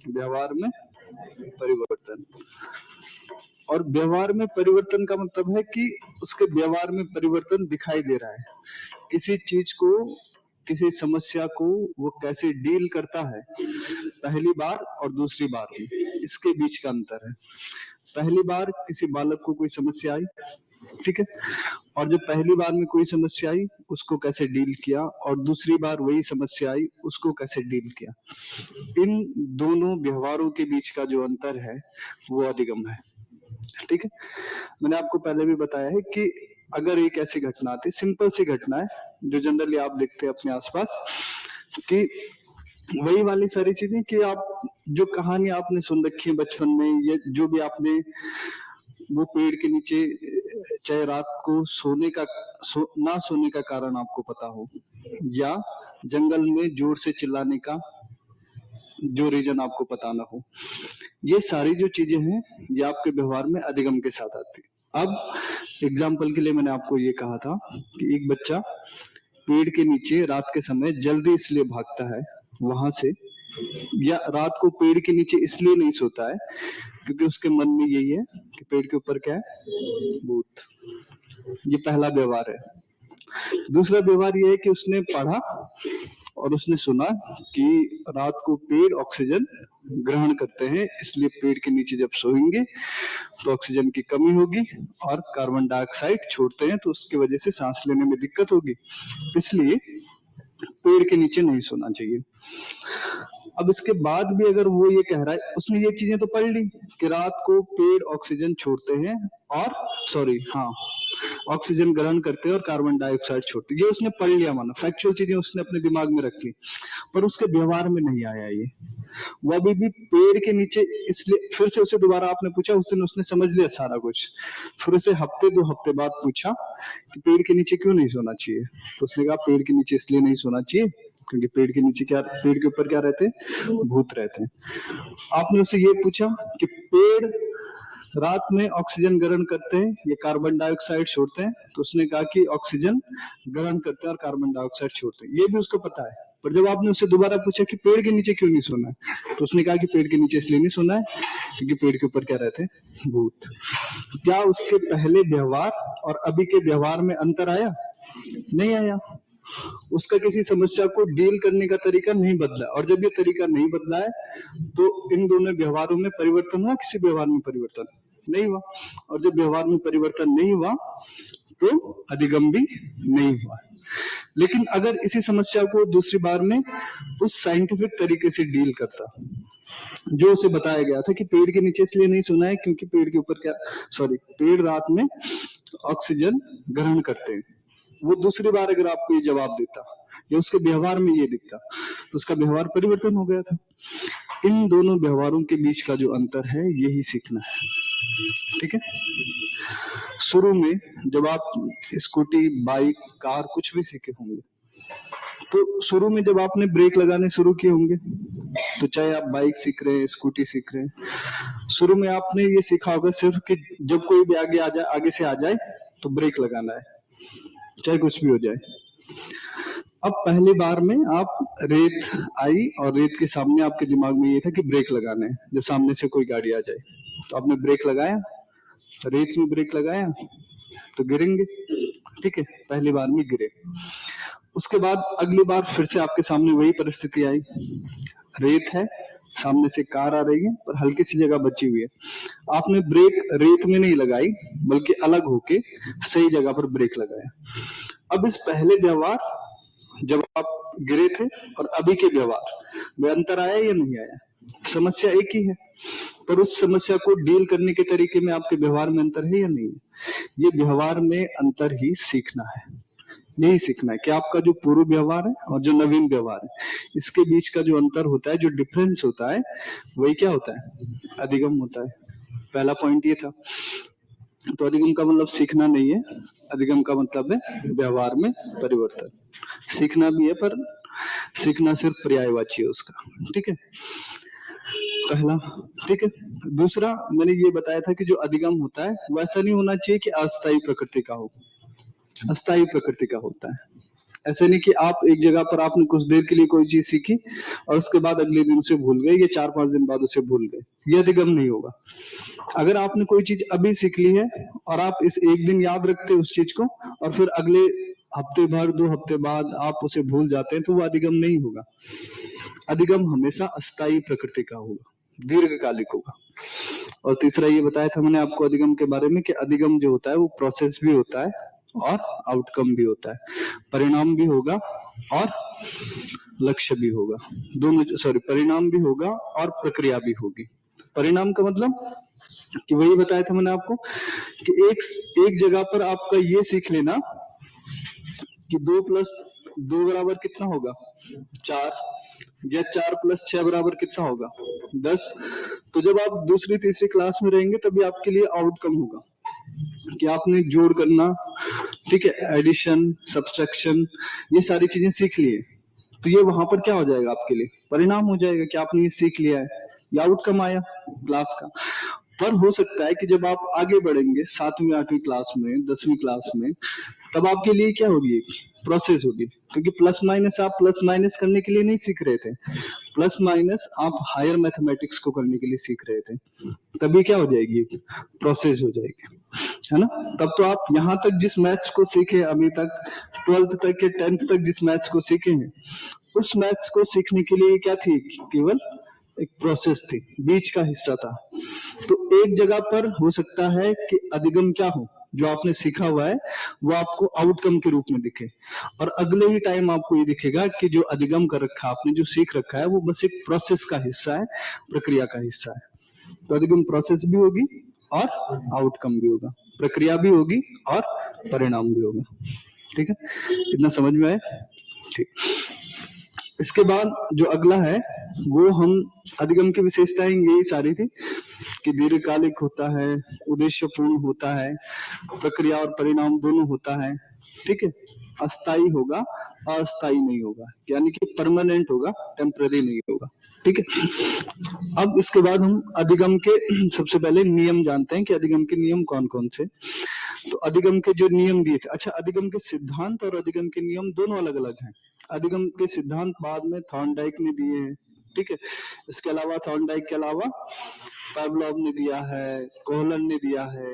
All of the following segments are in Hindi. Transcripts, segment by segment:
व्यवहार में परिवर्तन। और व्यवहार में परिवर्तन का मतलब है कि उसके व्यवहार में परिवर्तन दिखाई दे रहा है। किसी चीज को, किसी समस्या को वो कैसे डील करता है पहली बार और दूसरी बार में, इसके बीच का अंतर है। पहली बार किसी बालक को कोई समस्या आई, ठीक है, और जब पहली बार में कोई समस्या आई उसको कैसे डील किया, और दूसरी बार वही समस्या आई उसको कैसे डील किया, इन दोनों व्यवहारों के बीच का जो अंतर है वो अधिगम है। ठीक है, मैंने आपको पहले भी बताया है कि अगर एक ऐसी घटना आती, सिंपल सी घटना है जो जनरली आप देखते हैं अपने आसपास, कि वही वाली सारी चीजें कि आप जो कहानी आपने सुन रखी है बचपन में, या जो भी आपने वो पेड़ के नीचे चाहे रात को सोने का ना सोने का कारण आपको पता हो, या जंगल में जोर से चिल्लाने का जो रीजन आपको पता ना हो, ये सारी जो चीजें हैं ये आपके व्यवहार में अधिगम के साथ आती है। अब एग्जाम्पल के लिए मैंने आपको ये कहा था कि एक बच्चा पेड़ के नीचे रात के समय जल्दी इसलिए भागता है वहां से, या रात को पेड़ के नीचे इसलिए नहीं सोता है क्योंकि उसके मन में यही है कि पेड़ के ऊपर क्या है, भूत। ये पहला व्यवहार है। दूसरा व्यवहार ये है कि उसने पढ़ा और उसने सुना कि रात को पेड़ ऑक्सीजन ग्रहण करते हैं, इसलिए पेड़ के नीचे जब सोएंगे तो ऑक्सीजन की कमी होगी और कार्बन डाइऑक्साइड छोड़ते हैं तो उसकी वजह से सांस लेने में दिक्कत होगी, इसलिए पेड़ के नीचे नहीं सोना चाहिए। अब इसके बाद भी अगर वो ये कह रहा है, उसने ये चीजें तो पढ़ ली कि रात को पेड़ ऑक्सीजन छोड़ते हैं और ऑक्सीजन ग्रहण करते हैं और कार्बन डाइऑक्साइड छोड़ते हैं, ये उसने पढ़ लिया, माना फैक्चुअल चीजें उसने अपने दिमाग में रख ली, पर उसके व्यवहार में नहीं आया ये। वो अभी भी पेड़ के नीचे, इसलिए फिर से उसे दोबारा आपने पूछा, उस दिन उसने समझ लिया सारा कुछ, फिर उसे हफ्ते 2 हफ्ते बाद पूछा कि पेड़ के नीचे क्यों नहीं सोना चाहिए, तो उसने कहा पेड़ के नीचे इसलिए नहीं सोना चाहिए क्योंकि पेड़ के नीचे क्या, पेड़ के ऊपर क्या रहते हैं, भूत रहते हैं। आपने उसे ये पूछा कि पेड़ रात में ऑक्सीजन ग्रहण करते हैं, ये कार्बन डाइऑक्साइड छोड़ते हैं, तो उसने कहा कि ऑक्सीजन ग्रहण करते हैं और कार्बन डाइऑक्साइड छोड़ते हैं, ये भी उसको पता है। पर जब आपने उससे दोबारा पूछा कि पेड़ के नीचे क्यों नहीं सोना है, तो उसने कहा कि पेड़ के नीचे इसलिए नहीं सोना है क्योंकि पेड़ के ऊपर क्या रहते हैं, भूत। क्या उसके पहले व्यवहार और अभी के व्यवहार में अंतर आया? नहीं आया। उसका किसी समस्या को डील करने का तरीका नहीं बदला, और जब ये तरीका नहीं बदला है तो इन दोनों व्यवहारों में परिवर्तन हुआ, किसी व्यवहार में परिवर्तन नहीं हुआ, और जब व्यवहार में परिवर्तन नहीं हुआ तो अधिगम भी नहीं हुआ। लेकिन अगर इसी समस्या को दूसरी बार में उस साइंटिफिक तरीके से डील करता जो उसे बताया गया था कि पेड़ के नीचे इसलिए नहीं सोना है क्योंकि पेड़ के ऊपर क्या, पेड़ रात में ऑक्सीजन ग्रहण करते हैं, वो दूसरी बार अगर आपको ये जवाब देता या उसके व्यवहार में ये दिखता तो उसका व्यवहार परिवर्तन हो गया था। इन दोनों व्यवहारों के बीच का जो अंतर है यही सीखना है। ठीक है, शुरू में जब आप स्कूटी, बाइक, कार कुछ भी सीखे होंगे, तो शुरू में जब आपने ब्रेक लगाने शुरू किए होंगे, तो चाहे आप बाइक सीख रहे हैं, स्कूटी सीख रहे हैं, शुरू में आपने ये सीखा होगा सिर्फ कि जब कोई भी आगे आ जाए, आगे से आ जाए तो ब्रेक लगाना है, चाहे कुछ भी हो जाए। अब पहली बार में आप रेत आई और रेत के सामने आपके दिमाग में ये था कि ब्रेक लगाना है, जब सामने से कोई गाड़ी आ जाए तो आपने ब्रेक लगाया, रेत में ब्रेक लगाया तो गिरेंगे, ठीक है, पहली बार में गिरे। उसके बाद अगली बार फिर से आपके सामने वही परिस्थिति आई, रेत है, सामने से कार आ रही है पर हल्की सी जगह बची हुई है, आपने ब्रेक रेत में नहीं लगाई बल्कि अलग होके सही जगह पर ब्रेक लगाया। अब इस पहले व्यवहार जब आप गिरे थे और अभी के व्यवहार में अंतर आया या नहीं आया? समस्या एक ही है, पर उस समस्या को डील करने के तरीके में आपके व्यवहार में अंतर है या नहीं है? ये व्यवहार में अंतर ही सीखना है, यही सीखना है कि आपका जो पूर्व व्यवहार है और जो नवीन व्यवहार है, इसके बीच का जो अंतर होता है, जो डिफरेंस होता है, वही क्या होता है, अधिगम होता है। पहला पॉइंट ये था। तो अधिगम का मतलब सीखना नहीं है, अधिगम का मतलब है व्यवहार में परिवर्तन। सीखना भी है पर सीखना सिर्फ पर्यायवाची है उसका, ठीक है, पहला। ठीक है, दूसरा मैंने ये बताया था कि जो अधिगम होता है वैसा नहीं होना चाहिए कि अस्थायी प्रकृति का हो, अस्थायी प्रकृति का होता है। ऐसे नहीं कि आप एक जगह पर आपने कुछ देर के लिए कोई चीज सीखी और उसके बाद अगले दिन उसे भूल गए या 4-5 दिन बाद उसे भूल गए, ये अधिगम नहीं होगा। अगर आपने कोई चीज अभी सीख ली है और आप इस एक दिन याद रखते उस चीज को और फिर अगले हफ्ते भर 2 हफ्ते बाद आप उसे भूल जाते हैं, तो वो अधिगम नहीं होगा। अधिगम हमेशा अस्थायी प्रकृति का होगा, दीर्घकालिक होगा। और तीसरा ये बताया था मैंने आपको अधिगम के बारे में कि अधिगम जो होता है वो प्रोसेस भी होता है और आउटकम भी होता है, परिणाम भी होगा और लक्ष्य भी होगा, दोनों, सॉरी, परिणाम भी होगा और प्रक्रिया भी होगी। परिणाम का मतलब कि वही बताया था मैंने आपको कि एक जगह पर आपका ये सीख लेना कि 2 + 2 बराबर कितना होगा 4, या 4 + 6 बराबर कितना होगा 10। तो जब आप दूसरी तीसरी क्लास में रहेंगे तभी आपके लिए आउटकम होगा कि आपने जोड़ करना, ठीक है, एडिशन, सब्सट्रैक्शन, ये सारी चीजें सीख ली है। तो ये वहां पर क्या हो जाएगा आपके लिए परिणाम हो जाएगा कि आपने ये सीख लिया है, ये आउटकम आया क्लास का। पर हो सकता है कि जब आप आगे बढ़ेंगे 7वीं 8वीं क्लास में, 10वीं क्लास में, तब आपके लिए क्या होगी, प्रोसेस होगी, क्योंकि प्लस माइनस आप प्लस माइनस करने के लिए नहीं सीख रहे थे, प्लस माइनस आप हायर मैथमेटिक्स को करने के लिए सीख रहे थे। तभी क्या हो जाएगी, प्रोसेस हो जाएगी, है ना। तब तो आप यहाँ तक जिस मैथ्स को सीखे अभी तक, 12th तक या 10th तक जिस मैथ्स को सीखे हैं, उस मैथ्स को सीखने के लिए क्या थी, केवल एक प्रोसेस थी, बीच का हिस्सा था। तो एक जगह पर हो सकता है कि अधिगम क्या हो, जो आपने सीखा हुआ है वो आपको आउटकम के रूप में दिखे, और अगले ही टाइम आपको ये दिखेगा कि जो अधिगम कर रखा आपने, जो सीख रखा है, वो बस एक प्रोसेस का हिस्सा है, प्रक्रिया का हिस्सा है। तो अधिगम प्रोसेस भी होगी और आउटकम भी होगा, प्रक्रिया भी होगी और परिणाम भी होगा। ठीक है, इतना समझ में आया। ठीक, इसके बाद जो अगला है वो हम, अधिगम की विशेषताएं यही सारी थी कि दीर्घकालिक होता है, उद्देश्यपूर्ण होता है, प्रक्रिया और परिणाम दोनों होता है, ठीक है, अस्थाई होगा, अस्थाई नहीं होगा, यानी कि परमानेंट होगा, टेम्पररी नहीं होगा। ठीक है, अब इसके बाद हम अधिगम के सबसे पहले नियम जानते हैं कि अधिगम के नियम कौन कौन से। तो अधिगम के जो नियम दिए थे, अच्छा, अधिगम के सिद्धांत और अधिगम के नियम दोनों अलग अलग हैं। अधिगम के सिद्धांत बाद में थॉर्नडाइक ने दिए हैं, ठीक है। इसके अलावा थॉर्नडाइक के अलावा पावलोव ने दिया है, कोहलन ने दिया है,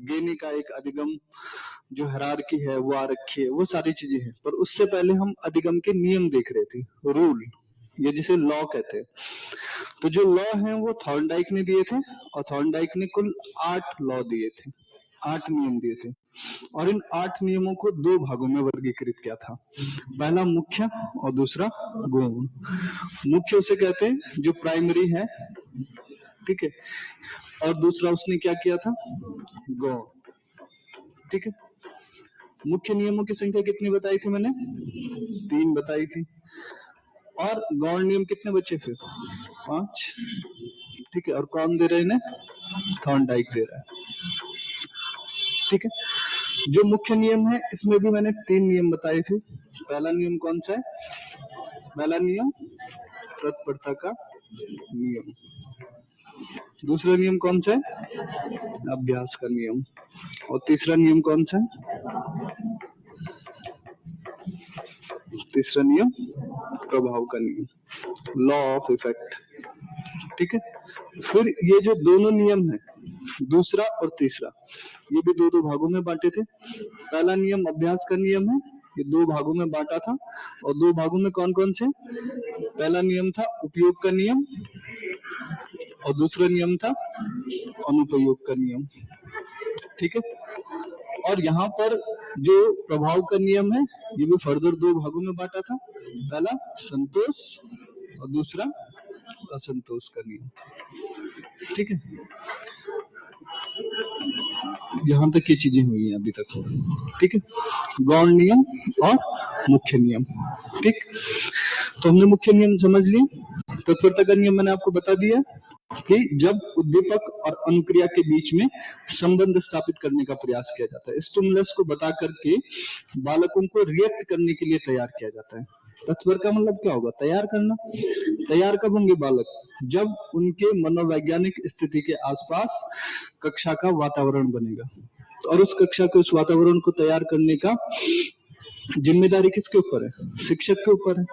गेनी का एक अधिगम जो हायरार्की है वो आ रखी है, वो सारी चीजें हैं। पर उससे पहले हम अधिगम के नियम देख रहे थे, रूल, ये जिसे लॉ कहते हैं। तो जो लॉ हैं वो थॉर्नडाइक ने दिए थे, और थॉर्नडाइक ने कुल 8 लॉ दिए थे, 8 नियम दिए थे, और इन 8 नियमों को 2 भागों में वर्गीकृत किया था। पहला मुख्य और दूसरा गौण। मुख्य उसे कहते हैं जो प्राइमरी है, ठीक है, और दूसरा उसने क्या किया था, गौण। ठीक है, मुख्य नियमों की संख्या कितनी बताई थी मैंने, 3 बताई थी, और गौण नियम कितने बचे फिर, 5। ठीक है, और कौन दे रहे हैं इन्हें, थॉर्नडाइक दे रहा है। ठीक है, जो मुख्य नियम है इसमें भी मैंने 3 नियम बताए थे। पहला नियम कौन सा है, पहला नियम तत्परता का नियम। दूसरा नियम कौन सा है, अभ्यास का नियम। और तीसरा नियम कौन सा है, तीसरा नियम प्रभाव का नियम, लॉ ऑफ इफेक्ट। ठीक है, फिर ये जो दोनों नियम है, दूसरा और तीसरा, ये भी 2-2 भागों में बांटे थे। पहला नियम अभ्यास का नियम है, ये 2 भागों में बांटा था, और 2 भागों में कौन कौन से, पहला नियम था उपयोग का नियम, और दूसरा नियम था अनुपयोग का नियम। ठीक है, और यहाँ पर जो प्रभाव का नियम है ये भी फर्दर 2 भागों में बांटा था, पहला संतोष और दूसरा असंतोष का नियम। ठीक है, यहाँ तक ये चीजें हुई हैं अभी तक। ठीक है, गौण नियम और मुख्य नियम। ठीक, तो हमने मुख्य नियम समझ लिए। तत्परता का नियम मैंने आपको बता दिया कि जब उद्दीपक और अनुक्रिया के बीच में संबंध स्थापित करने का प्रयास किया जाता है, स्टिमुलस को बता करके बालकों को रिएक्ट करने के लिए तैयार किया जाता है। तत्पर का मतलब क्या होगा, तैयार करना। तैयार कब होंगे बालक, जब उनके मनोवैज्ञानिक स्थिति के आसपास कक्षा का वातावरण बनेगा, और उस कक्षा के उस वातावरण को तैयार करने का जिम्मेदारी किसके ऊपर है? शिक्षक के ऊपर है।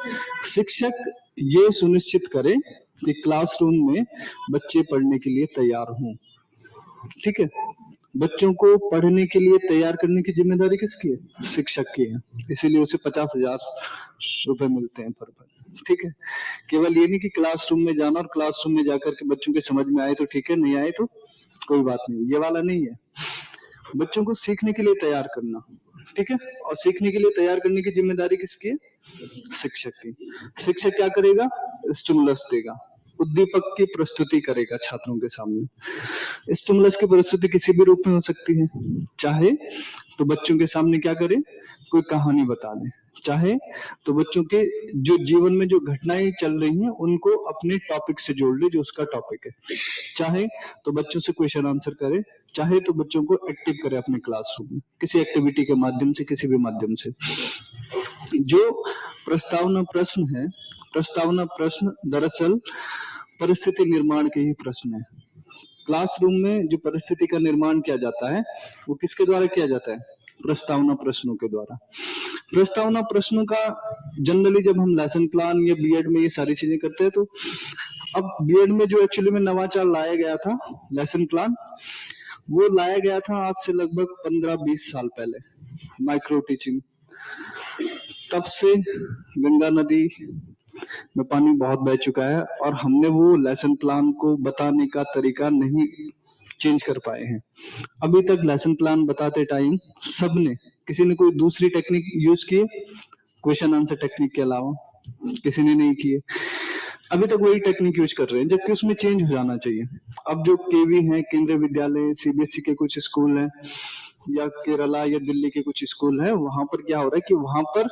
शिक्षक ये सुनिश्चित करे कि क्लासरूम में बच्चे पढ़ने के लिए तैयार हों। ठीक है, बच्चों को पढ़ने के लिए तैयार करने की जिम्मेदारी किसकी है? शिक्षक की है। इसीलिए उसे 50,000 रुपए मिलते हैं पर। ठीक है, केवल ये नहीं कि क्लासरूम में जाना और क्लासरूम में जाकर के बच्चों के समझ में आए तो ठीक है, नहीं आए तो कोई बात नहीं, ये वाला नहीं है। बच्चों को सीखने के लिए तैयार करना। ठीक है, और सीखने के लिए तैयार करने की जिम्मेदारी किसकी है? शिक्षक की। शिक्षक क्या करेगा? स्टिमुलस देगा, उद्दीपक की प्रस्तुति करेगा छात्रों के सामने। स्टिमुलस की प्रस्तुति किसी भी रूप में हो सकती है, चाहे तो बच्चों के सामने क्या करे, कोई कहानी बता दे, चाहे तो बच्चों के जो जीवन में जो घटनाएं चल रही हैं उनको अपने टॉपिक से जोड़ ले, जो उसका टॉपिक है, चाहे तो बच्चों से क्वेश्चन आंसर करे, चाहे तो बच्चों को एक्टिव करे अपने क्लासरूम में किसी एक्टिविटी के माध्यम से, किसी भी माध्यम से। जो प्रस्तावना प्रश्न है, प्रस्तावना प्रश्न दरअसल परिस्थिति निर्माण के ही प्रश्न है। क्लासरूम में जो परिस्थिति का निर्माण किया जाता है वो किसके द्वारा किया जाता है? प्रस्तावना प्रश्नों के द्वारा। प्रस्तावना प्रश्नों का जनरली जब हम लेसन प्लान या बीएड में ये सारी चीजें करते हैं, तो अब बीएड में जो एक्चुअली में नवाचार लाया गया था, लेसन प्लान, वो लाया गया था आज से लगभग 15-20 साल पहले, माइक्रो टीचिंग। तब से गंगा नदी में पानी बहुत बह चुका है और हमने वो लेसन प्लान को बताने का तरीका नहीं चेंज कर पाए हैं। अभी तक लेसन प्लान बताते टाइम सबने, किसी ने कोई दूसरी टेक्निक यूज की, क्वेश्चन आंसर टेक्निक के अलावा किसी ने नहीं किए। अभी तक वही टेक्निक यूज कर रहे हैं, जबकि उसमें चेंज हो जाना चाहिए। अब जो केवी है, केंद्रीय विद्यालय, सीबीएसई के कुछ स्कूल हैं, या केरला या दिल्ली के कुछ स्कूल हैं, वहां पर क्या हो रहा है कि वहां पर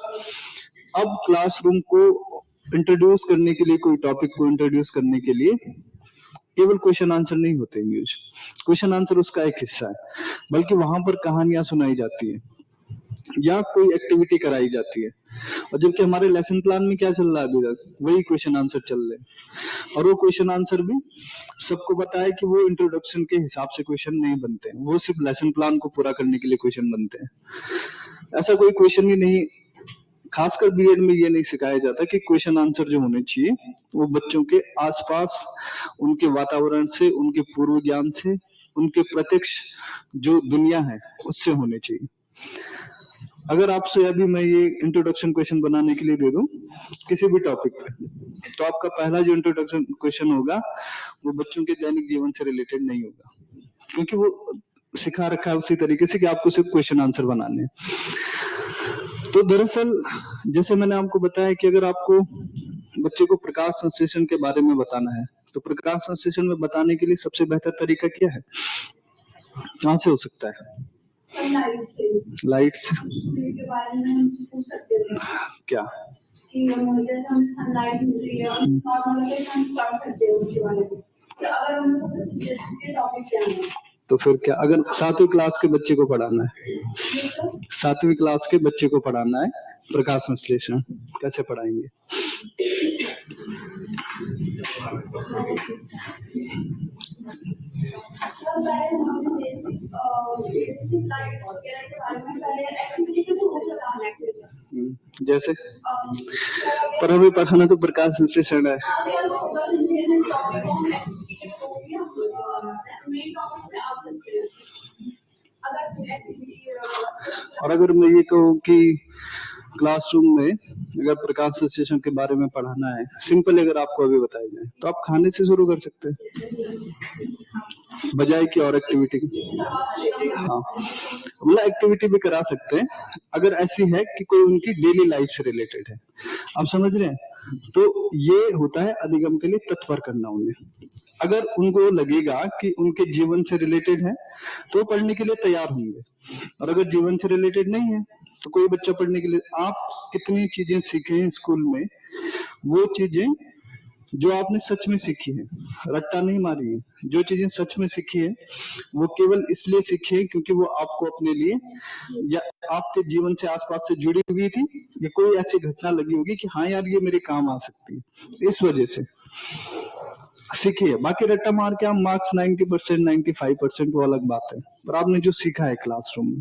अब क्लासरूम को इंट्रोड्यूस करने के लिए, कोई टॉपिक को इंट्रोड्यूस करने के लिए केवल क्वेश्चन आंसर नहीं होते यूज, क्वेश्चन आंसर उसका एक हिस्सा है, बल्कि वहां पर कहानियां सुनाई जाती है या कोई एक्टिविटी कराई जाती है। और जबकि हमारे लेसन प्लान में क्या चल रहा है अभी तक, वही क्वेश्चन आंसर चल रहे हैं। और वो क्वेश्चन आंसर भी सबको पता है कि वो इंट्रोडक्शन के हिसाब से क्वेश्चन नहीं बनते हैं, वो सिर्फ लेसन प्लान को पूरा करने के लिए क्वेश्चन बनते हैं। ऐसा कोई क्वेश्चन ही नहीं, खासकर बीएड में ये नहीं सिखाया जाता कि क्वेश्चन आंसर जो होने चाहिए वो बच्चों के आसपास, उनके वातावरण से, उनके पूर्व ज्ञान से, उनके प्रत्यक्ष जो दुनिया है उससे होने चाहिए। अगर आपसे अभी मैं ये इंट्रोडक्शन क्वेश्चन बनाने के लिए दे दूं किसी भी टॉपिक पे, तो आपका पहला जो इंट्रोडक्शन क्वेश्चन होगा वो बच्चों के दैनिक जीवन से रिलेटेड नहीं होगा, क्योंकि वो सिखा रखा है उसी तरीके से कि आपको सिर्फ क्वेश्चन आंसर बनाने हैं। तो दरअसल जैसे मैंने आपको बताया कि अगर आपको बच्चे को प्रकाश संश्लेषण के बारे में बताना है, तो प्रकाश संश्लेषण में बताने के लिए सबसे बेहतर तरीका क्या है? कहाँ से हो सकता है? लाइट से। क्या कि जैसे हम सनलाइट मिल रही है नॉर्मल हम पढ़ सकते हैं उसके बारे में, तो अगर हमको जैसे टॉपिक क्या है, तो फिर क्या, अगर 7वीं क्लास के बच्चे को पढ़ाना है, 7वीं क्लास के बच्चे को पढ़ाना है प्रकाश संश्लेषण, कैसे पढ़ाएंगे? जैसे पर हमें पढ़ाना तो प्रकाश संश्लेषण है। और अगर मैं ये कहूँ कि क्लासरूम में अगर प्रकाश संश्लेषण के बारे में पढ़ाना है, सिंपल अगर आपको अभी बताया जाए, तो आप खाने से शुरू कर सकते हैं बजाय की और एक्टिविटी। हाँ, मतलब एक्टिविटी भी करा सकते हैं अगर ऐसी है कि कोई उनकी डेली लाइफ से रिलेटेड है, आप समझ रहे हैं? तो ये होता है अधिगम के लिए तत्पर करना उन्हें। अगर उनको लगेगा कि उनके जीवन से रिलेटेड है तो पढ़ने के लिए तैयार होंगे, और अगर जीवन से रिलेटेड नहीं है तो कोई बच्चा पढ़ने के लिए, आप कितनी चीजें सीखे हैं स्कूल में, वो चीजें जो आपने सच में सीखी है, रट्टा नहीं मारी है, जो चीजें सच में सीखी है वो केवल इसलिए सीखी है क्योंकि वो आपको अपने लिए या आपके जीवन से आसपास से जुड़ी हुई थी, या कोई ऐसी घटना लगी होगी कि हाँ यार ये मेरे काम आ सकती है, इस वजह से। सीखिए, बाकी रट्टा मार के आप मार्क्स 90%, 95% वो अलग बात है, पर आपने जो सीखा है क्लासरूम में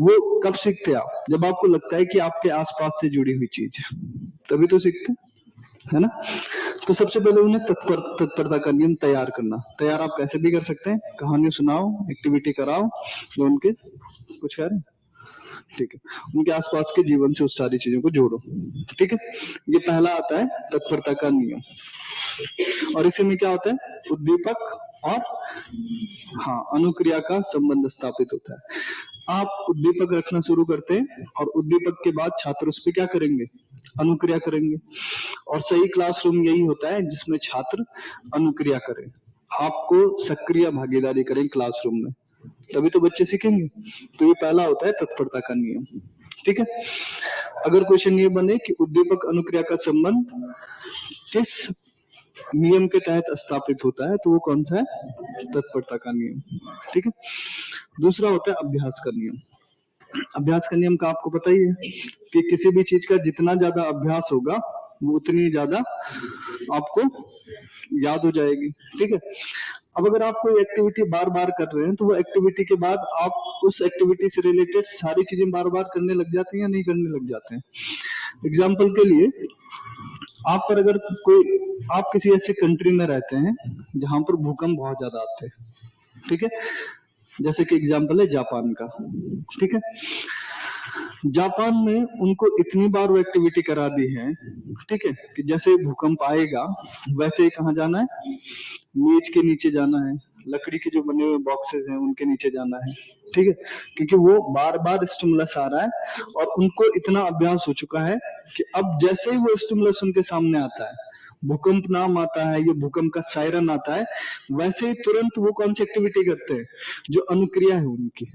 वो कब सीखते हैं आप? जब आपको लगता है कि आपके आसपास से जुड़ी हुई चीज है, तभी तो सीखते हैं, है ना? तो सबसे पहले उन्हें तत्परता का नियम तैयार करना। तैयार आप कैसे भी कर सकते हैं, कहानी सुनाओ, एक्टिविटी कराओ, जो उनके कुछ कह रहे हैं, ठीक है, उनके आसपास के जीवन से उस सारी चीजों को जोड़ो, ठीक है। ये पहला आता है तत्परता का नियम। और इसी में क्या होता है, उद्दीपक और हाँ अनुक्रिया का संबंध स्थापित होता है। आप उद्दीपक रखना शुरू करते हैं और उद्दीपक के बाद छात्र उस पर क्या करेंगे, अनुक्रिया करेंगे। और सही क्लासरूम यही होता है जिसमें छात्र अनुक्रिया करें, आपको सक्रिय भागीदारी करें क्लासरूम में, तभी तो बच्चे सीखेंगे। तो ये पहला होता है तत्परता का नियम, ठीक है। अगर क्वेश्चन ये बने कि उद्दीपक अनुक्रिया का संबंध किस नियम के तहत स्थापित होता है, तो वो कौन सा है, तत्परता का नियम, ठीक है। दूसरा होता है अभ्यास का नियम। अभ्यास का नियम का आपको पता ही है कि किसी भी चीज का जितना ज्यादा अभ्यास होगा वो उतनी ज्यादा आपको याद हो जाएगी, ठीक है। अब अगर आप कोई एक्टिविटी बार बार कर रहे हैं तो वो एक्टिविटी के बाद आप उस एक्टिविटी से रिलेटेड सारी चीजें बार बार करने लग जाते हैं या नहीं करने लग जाते हैं। एग्जाम्पल के लिए, आप पर अगर कोई, आप किसी ऐसे कंट्री में रहते हैं जहां पर भूकंप बहुत ज्यादा आते हैं, ठीक है, जैसे कि एग्जाम्पल है जापान का, ठीक है। जापान में उनको इतनी बार वो एक्टिविटी करा दी है, ठीक है, कि जैसे भूकंप आएगा वैसे ही कहाँ जाना है, मेज के नीचे जाना है, लकड़ी के जो बने हुए बॉक्सेस हैं उनके नीचे जाना है, ठीक है, क्योंकि वो बार बार स्टिमुलस आ रहा है और उनको इतना अभ्यास हो चुका है कि अब जैसे ही वो स्टिमुलस उनके सामने आता है, भूकंप नाम आता है, ये भूकंप का सायरन आता है, वैसे ही तुरंत वो कौन सी एक्टिविटी करते हैं, जो अनुक्रिया है उनकी।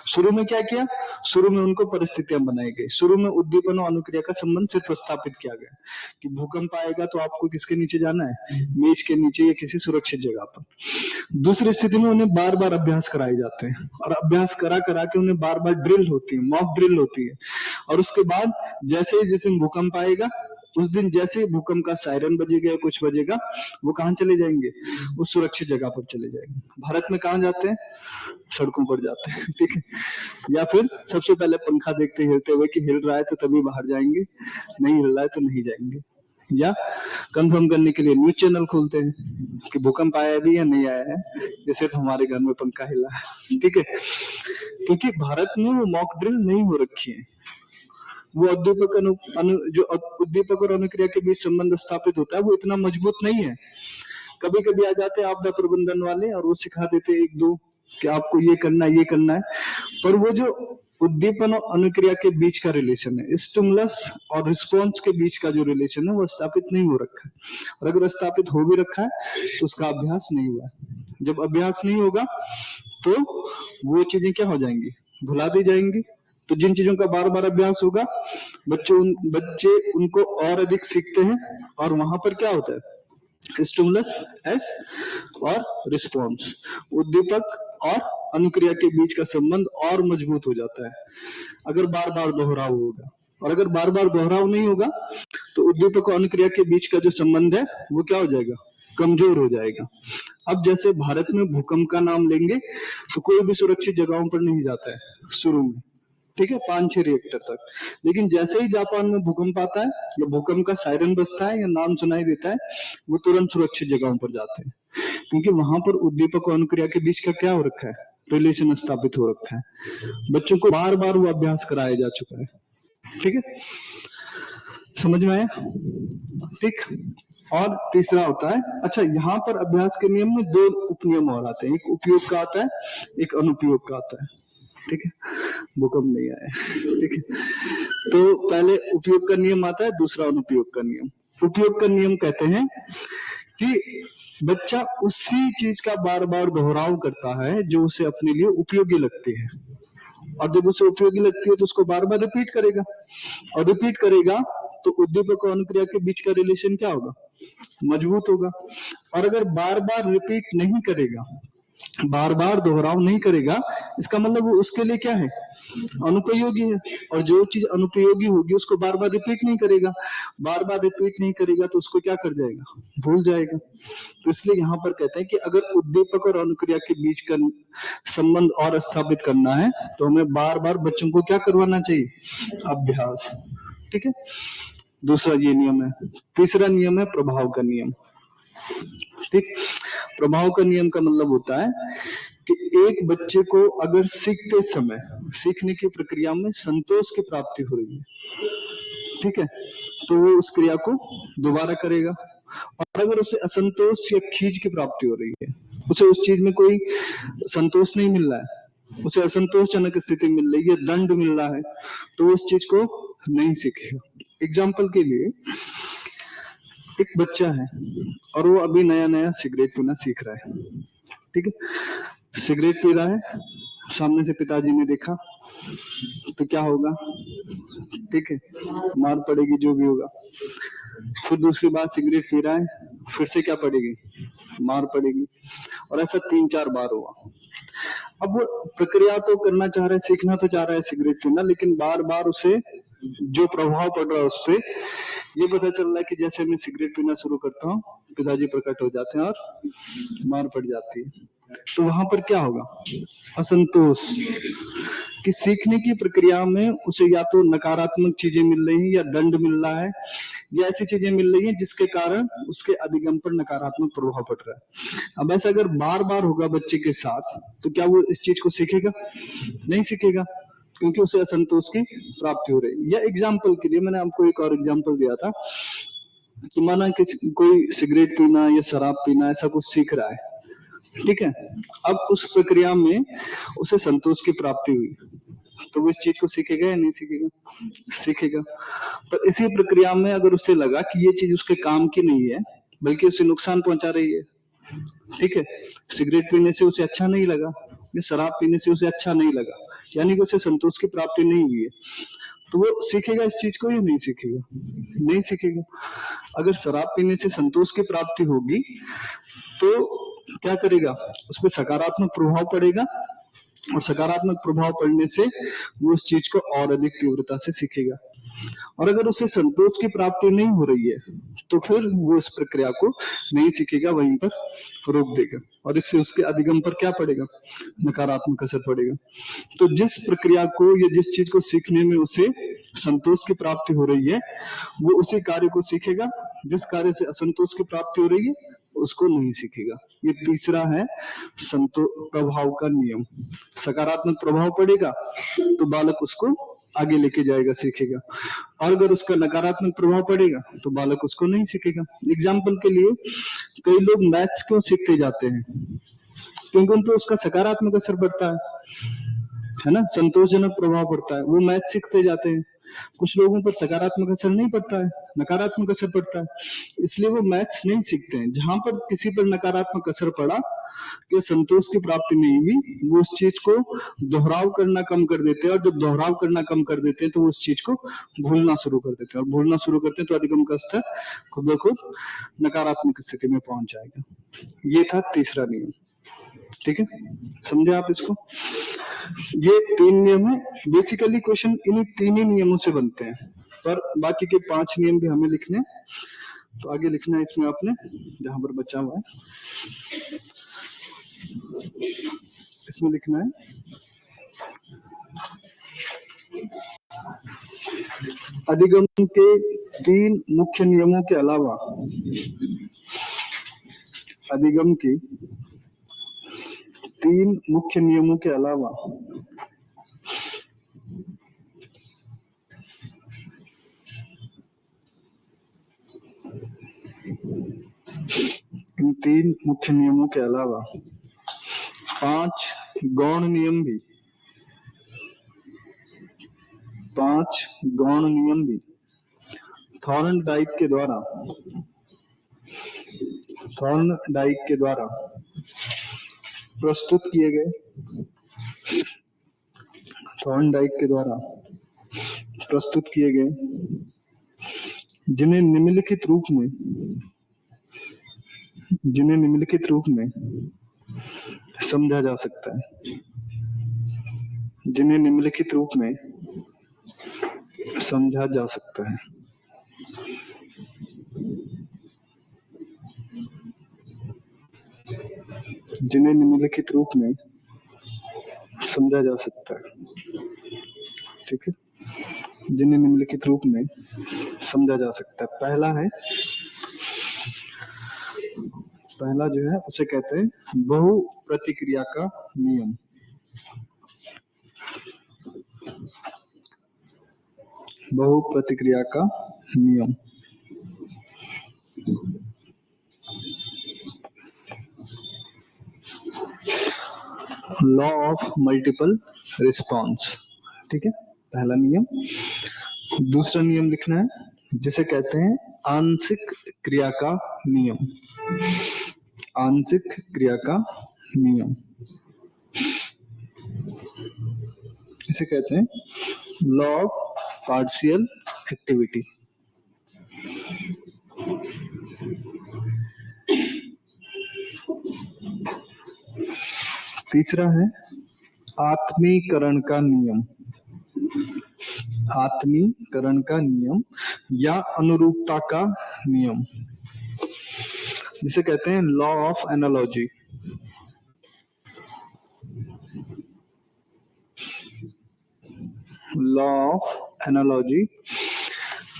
शुरू में क्या किया, शुरू में उनको परिस्थितियां बनाई गई, शुरू में उद्दीपन और अनुक्रिया का संबंध सिर्फ प्रस्तापित किया गया कि भूकंप आएगा तो आपको किसके नीचे जाना है, मेज के नीचे या किसी सुरक्षित जगह पर। दूसरी स्थिति में उन्हें बार बार अभ्यास कराए जाते हैं और अभ्यास करा करा के उन्हें बार बार ड्रिल होती है, मॉक ड्रिल होती है। और उसके बाद जैसे ही जिस दिन भूकंप आएगा उस दिन जैसे ही भूकंप का सायरन बजेगा या कुछ बजेगा, वो कहाँ चले जाएंगे, उस सुरक्षित जगह पर चले जाएंगे। भारत में कहाँ जाते हैं, सड़कों पर जाते हैं, ठीक है, या फिर सबसे पहले पंखा देखते हिलते हुए कि हिल रहा है तो तभी बाहर जाएंगे, नहीं हिल रहा है तो नहीं जाएंगे। या कंफर्म करने के लिए न्यूज चैनल खोलते हैं कि भूकंप आया भी या नहीं आया है, या सिर्फ हमारे घर में पंखा हिला है, ठीक है। क्योंकि भारत में वो मॉक ड्रिल नहीं हो रखी है, वो जो उद्दीपक और अनुक्रिया के बीच संबंध स्थापित होता है वो इतना मजबूत नहीं है। कभी कभी आ जाते हैं आपदा प्रबंधन वाले और वो सिखा देते हैं एक दो कि आपको ये करना है, ये करना है, पर वो जो उद्दीपन और अनुक्रिया के बीच का रिलेशन है, स्टिमुलस और रिस्पॉन्स के बीच का जो रिलेशन है वो स्थापित नहीं हो रखा है। और अगर स्थापित हो भी रखा है तो उसका अभ्यास नहीं हुआ है। जब अभ्यास नहीं होगा तो वो चीजें क्या हो जाएंगी, भुला दी जाएंगी। तो जिन चीजों का बार बार अभ्यास होगा बच्चे उनको और अधिक सीखते हैं और वहां पर क्या होता है, स्टिमुलस एस और रिस्पॉन्स, उद्दीपक और अनुक्रिया के बीच का संबंध और मजबूत हो जाता है अगर बार बार दोहराव होगा। और अगर बार बार दोहराव नहीं होगा तो उद्दीपक और अनुक्रिया के बीच का जो संबंध है वो क्या हो जाएगा, कमजोर हो जाएगा। अब जैसे भारत में भूकंप का नाम लेंगे तो कोई भी सुरक्षित जगहों पर नहीं जाता है शुरू में, ठीक है, 5-6 रिएक्टर तक। लेकिन जैसे ही जापान में भूकंप आता है या भूकंप का सायरन बजता है या नाम सुनाई देता है, वो तुरंत सुरक्षित जगहों पर जाते हैं, क्योंकि वहां पर उद्दीपक और अनुक्रिया के बीच का क्या हो रखा है, रिलेशन स्थापित हो रखा है। बच्चों को बार बार वो अभ्यास कराया जा चुका है, ठीक है, समझ में आया, ठीक। और तीसरा होता है, अच्छा यहाँ पर अभ्यास के नियम में दो उपनियम और आते हैं, एक उपयोग का आता है, एक अनुपयोग का आता है, ठीक है, भूकंप नहीं आया, ठीक है। तो पहले उपयोग का नियम आता है, दूसरा अनुपयोग का नियम। उपयोग का नियम कहते हैं कि बच्चा उसी चीज का बार बार दोहराव करता है जो उसे अपने लिए उपयोगी लगती है, और जब उसे उपयोगी लगती है तो उसको बार बार रिपीट करेगा, और रिपीट करेगा तो उद्दीपक और अनुक्रिया के बीच का रिलेशन क्या होगा, मजबूत होगा। और अगर बार बार रिपीट नहीं करेगा, बार बार दोहराव नहीं करेगा, इसका मतलब वो उसके लिए क्या है, अनुपयोगी है। और जो चीज अनुपयोगी होगी उसको बार बार रिपीट नहीं करेगा, बार बार रिपीट नहीं करेगा तो उसको क्या कर जाएगा, भूल जाएगा। तो इसलिए यहाँ पर कहते हैं कि अगर उद्दीपक और अनुक्रिया के बीच का संबंध और स्थापित करना है तो हमें बार बार बच्चों को क्या करवाना चाहिए, अभ्यास। ठीक है, दूसरा ये नियम है। तीसरा नियम है प्रभाव का नियम। ठीक, प्रभाव का नियम का मतलब होता है कि एक बच्चे को अगर सीखते समय, सीखने की प्रक्रिया में संतोष की प्राप्ति हो रही है, ठीक है, तो वो उस क्रिया को दोबारा करेगा। और अगर उसे असंतोष या खींच की प्राप्ति हो रही है, उसे उस चीज में कोई संतोष नहीं मिल रहा है, उसे असंतोषजनक स्थिति मिल रही है, दंड मिल रहा है, तो वो उस चीज को नहीं सीखेगा। एग्जाम्पल के लिए, एक बच्चा है और वो अभी नया नया सिगरेट पीना सीख रहा है, ठीक है, सिगरेट पी रहा है, सामने से पिताजी ने देखा तो क्या होगा, ठीक है, मार पड़ेगी जो भी होगा। फिर दूसरी बार सिगरेट पी रहा है, फिर से क्या पड़ेगी, मार पड़ेगी। और ऐसा 3-4 बार हुआ। अब वो प्रक्रिया तो करना चाह रहा है, सीखना तो चाह रहा है सिगरेट पीना, लेकिन बार बार उसे जो प्रभाव पड़ रहा है उस पे ये पता चल रहा है कि जैसे मैं सिगरेट पीना शुरू करता हूँ पिताजी प्रकट हो जाते हैं और मार पड़ जाती है। तो वहां पर क्या होगा, असंतोष। कि सीखने की प्रक्रिया में उसे या तो नकारात्मक चीजें मिल रही हैं या दंड मिल रहा है या ऐसी चीजें मिल रही हैं जिसके कारण उसके अधिगम पर नकारात्मक प्रभाव पड़ रहा है। अब ऐसा अगर बार बार होगा बच्चे के साथ तो क्या वो इस चीज को सीखेगा, नहीं सीखेगा, क्योंकि उसे असंतोष की प्राप्ति हो रही है। या एग्जाम्पल के लिए मैंने आपको एक और एग्जाम्पल दिया था कि माना कि कोई सिगरेट पीना या शराब पीना ऐसा कुछ सीख रहा है, ठीक है, अब उस प्रक्रिया में उसे संतोष की प्राप्ति हुई तो वो इस चीज को सीखेगा या नहीं सीखेगा, सीखेगा। पर इसी प्रक्रिया में अगर उसे लगा कि ये चीज उसके काम की नहीं है बल्कि उसे नुकसान पहुंचा रही है, ठीक है, सिगरेट पीने से उसे अच्छा नहीं लगा या शराब पीने से उसे अच्छा नहीं लगा, यानी कि उसे संतोष की प्राप्ति नहीं हुई है, तो वो सीखेगा इस चीज को या नहीं सीखेगा, नहीं सीखेगा। अगर शराब पीने से संतोष की प्राप्ति होगी तो क्या करेगा, उस पर सकारात्मक प्रभाव पड़ेगा और सकारात्मक प्रभाव पड़ने से वो उस चीज को और अधिक तीव्रता से सीखेगा। और अगर उसे संतोष की प्राप्ति नहीं हो रही है तो फिर वो इस प्रक्रिया को नहीं सीखेगा, वहीं पर रोक देगा और इससे उसके अधिगम पर क्या पड़ेगा, नकारात्मक असर पड़ेगा। तो जिस प्रक्रिया को या जिस चीज को सीखने में उसे संतोष की प्राप्ति हो रही है वो उसी कार्य को सीखेगा, जिस कार्य से असंतोष की प्राप्ति हो रही है उसको नहीं सीखेगा। ये तीसरा है संतो प्रभाव का नियम। सकारात्मक प्रभाव पड़ेगा तो बालक उसको आगे लेके जाएगा, सीखेगा, और अगर उसका नकारात्मक प्रभाव पड़ेगा तो बालक उसको नहीं सीखेगा। एग्जाम्पल के लिए, कई लोग मैथ्स क्यों सीखते जाते हैं, क्योंकि उन पर उसका सकारात्मक असर पड़ता है ना, संतोषजनक प्रभाव पड़ता है, वो मैथ सीखते जाते हैं। कुछ लोगों पर सकारात्मक असर नहीं पड़ता है, नकारात्मक असर पड़ता है, इसलिए वो मैथ्स नहीं सीखते हैं। जहां पर किसी पर नकारात्मक असर पड़ा कि संतोष की प्राप्ति नहीं हुई वो उस चीज को दोहराव करना कम कर देते हैं, और जब दोहराव करना कम कर देते हैं तो वो उस चीज को भूलना शुरू कर देते हैं, और भूलना शुरू करते हैं तो अधिगम का स्तर खुद ब खुद नकारात्मक स्थिति में पहुंच जाएगा। ये था तीसरा नियम। ठीक है, समझे आप इसको। ये 3 नियम है, बेसिकली क्वेश्चन इन्हीं 3 ही नियमों से बनते हैं, पर बाकी के 5 नियम भी हमें लिखने हैं। तो आगे लिखना है इसमें आपने, जहां पर बचा हुआ है इसमें लिखना है, अधिगम के 3 मुख्य नियमों के अलावा, अधिगम के 3 मुख्य नियमों के अलावा इन 3 मुख्य नियमों के अलावा 5 गौण नियम भी, 5 गौण नियम भी थॉर्नडाइक के द्वारा, थॉर्नडाइक के द्वारा प्रस्तुत किए गए, थॉर्नडाइक के द्वारा प्रस्तुत किए गए, जिन्हें निम्नलिखित रूप में, जिन्हें निम्नलिखित रूप में समझा जा सकता है, जिन्हें निम्नलिखित रूप में समझा जा सकता है। जिन्हें निम्नलिखित रूप में समझा जा सकता है, ठीक है, जिन्हें निम्नलिखित रूप में समझा जा सकता है। पहला जो है उसे कहते हैं बहु प्रतिक्रिया का नियम। बहु प्रतिक्रिया का नियम। लॉ ऑफ मल्टीपल रिस्पॉन्स, ठीक है, पहला नियम। दूसरा नियम लिखना है जिसे कहते हैं आंशिक क्रिया का नियम। आंशिक क्रिया का नियम, इसे कहते हैं लॉ ऑफ पार्शियल एक्टिविटी। तीसरा है आत्मीकरण का नियम। आत्मीकरण का नियम या अनुरूपता का नियम, जिसे कहते हैं law of analogy. Law of analogy,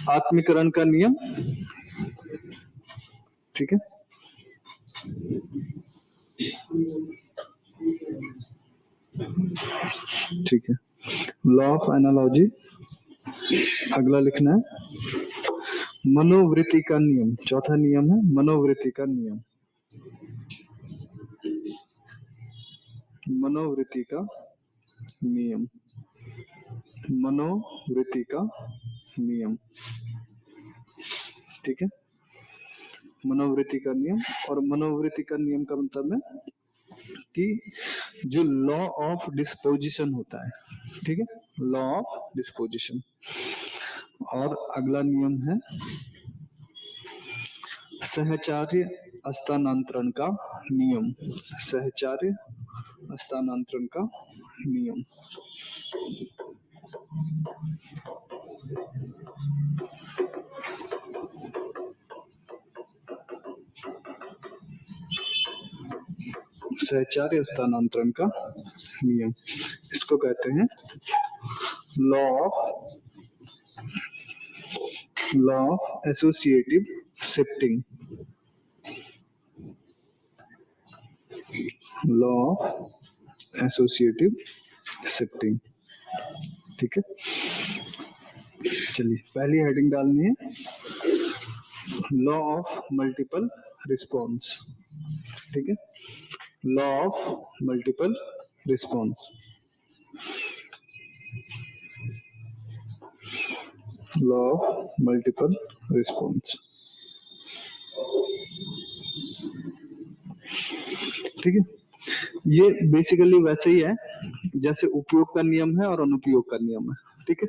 आत्मीकरण का नियम, ठीक है। ठीक है, लॉ ऑफ एनालॉजी। अगला लिखना है मनोवृत्ति का नियम। चौथा नियम है मनोवृत्ति का नियम। मनोवृत्ति का नियम। मनोवृत्ति का नियम, ठीक है, मनोवृत्ति का नियम। और मनोवृत्ति का नियम का मतलब है कि जो लॉ ऑफ डिस्पोजिशन होता है, ठीक है, लॉ ऑफ डिस्पोजिशन। और अगला नियम है सहचार्य हस्तांतरण का नियम। सहचार्य हस्तांतरण का नियम। सहचार्य हस्तांतरण का नियम, इसको कहते हैं law of associative shifting. Law of associative shifting, ठीक है। चलिए पहली हेडिंग डालनी है लॉ ऑफ मल्टीपल रिस्पॉन्स, ठीक है, law of multiple response. Law of multiple response, ठीक है। ये बेसिकली वैसे ही है जैसे उपयोग का नियम है और अनुपयोग का नियम है, ठीक है।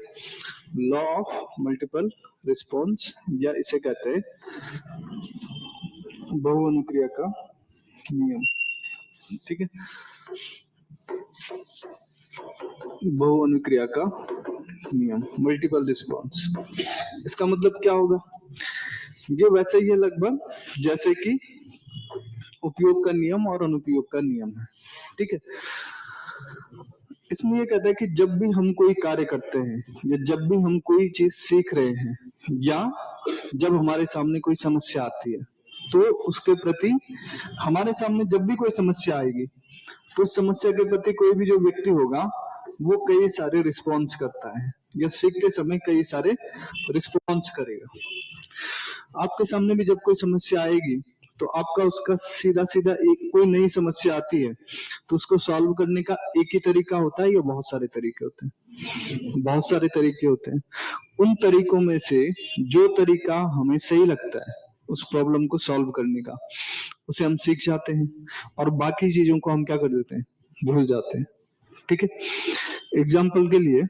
लॉ ऑफ मल्टीपल रिस्पॉन्स, या इसे कहते हैं बहुअनुक्रिया का नियम, ठीक है, बहुअनुक्रिया का नियम, मल्टीपल रिस्पॉन्स। इसका मतलब क्या होगा? ये वैसे ही है लगभग जैसे कि उपयोग का नियम और अनुपयोग का नियम है, ठीक है। इसमें ये कहता है कि जब भी हम कोई कार्य करते हैं या जब भी हम कोई चीज सीख रहे हैं या जब हमारे सामने कोई समस्या आती है, तो उसके प्रति हमारे सामने जब भी कोई समस्या आएगी तो उस समस्या के प्रति कोई भी जो व्यक्ति होगा वो कई सारे रिस्पॉन्स करता है या सीखते समय कई सारे रिस्पॉन्स करेगा। आपके सामने भी जब कोई समस्या आएगी तो आपका उसका सीधा सीधा एक कोई नई समस्या आती है तो उसको सॉल्व करने का एक ही तरीका होता है या बहुत सारे तरीके होते हैं? बहुत सारे तरीके होते हैं। उन तरीकों में से जो तरीका हमें सही लगता है उस प्रॉब्लम को सॉल्व करने का, उसे हम सीख जाते हैं और बाकी चीजों को हम क्या कर देते हैं, भूल जाते हैं, ठीक है। एग्जाम्पल के लिए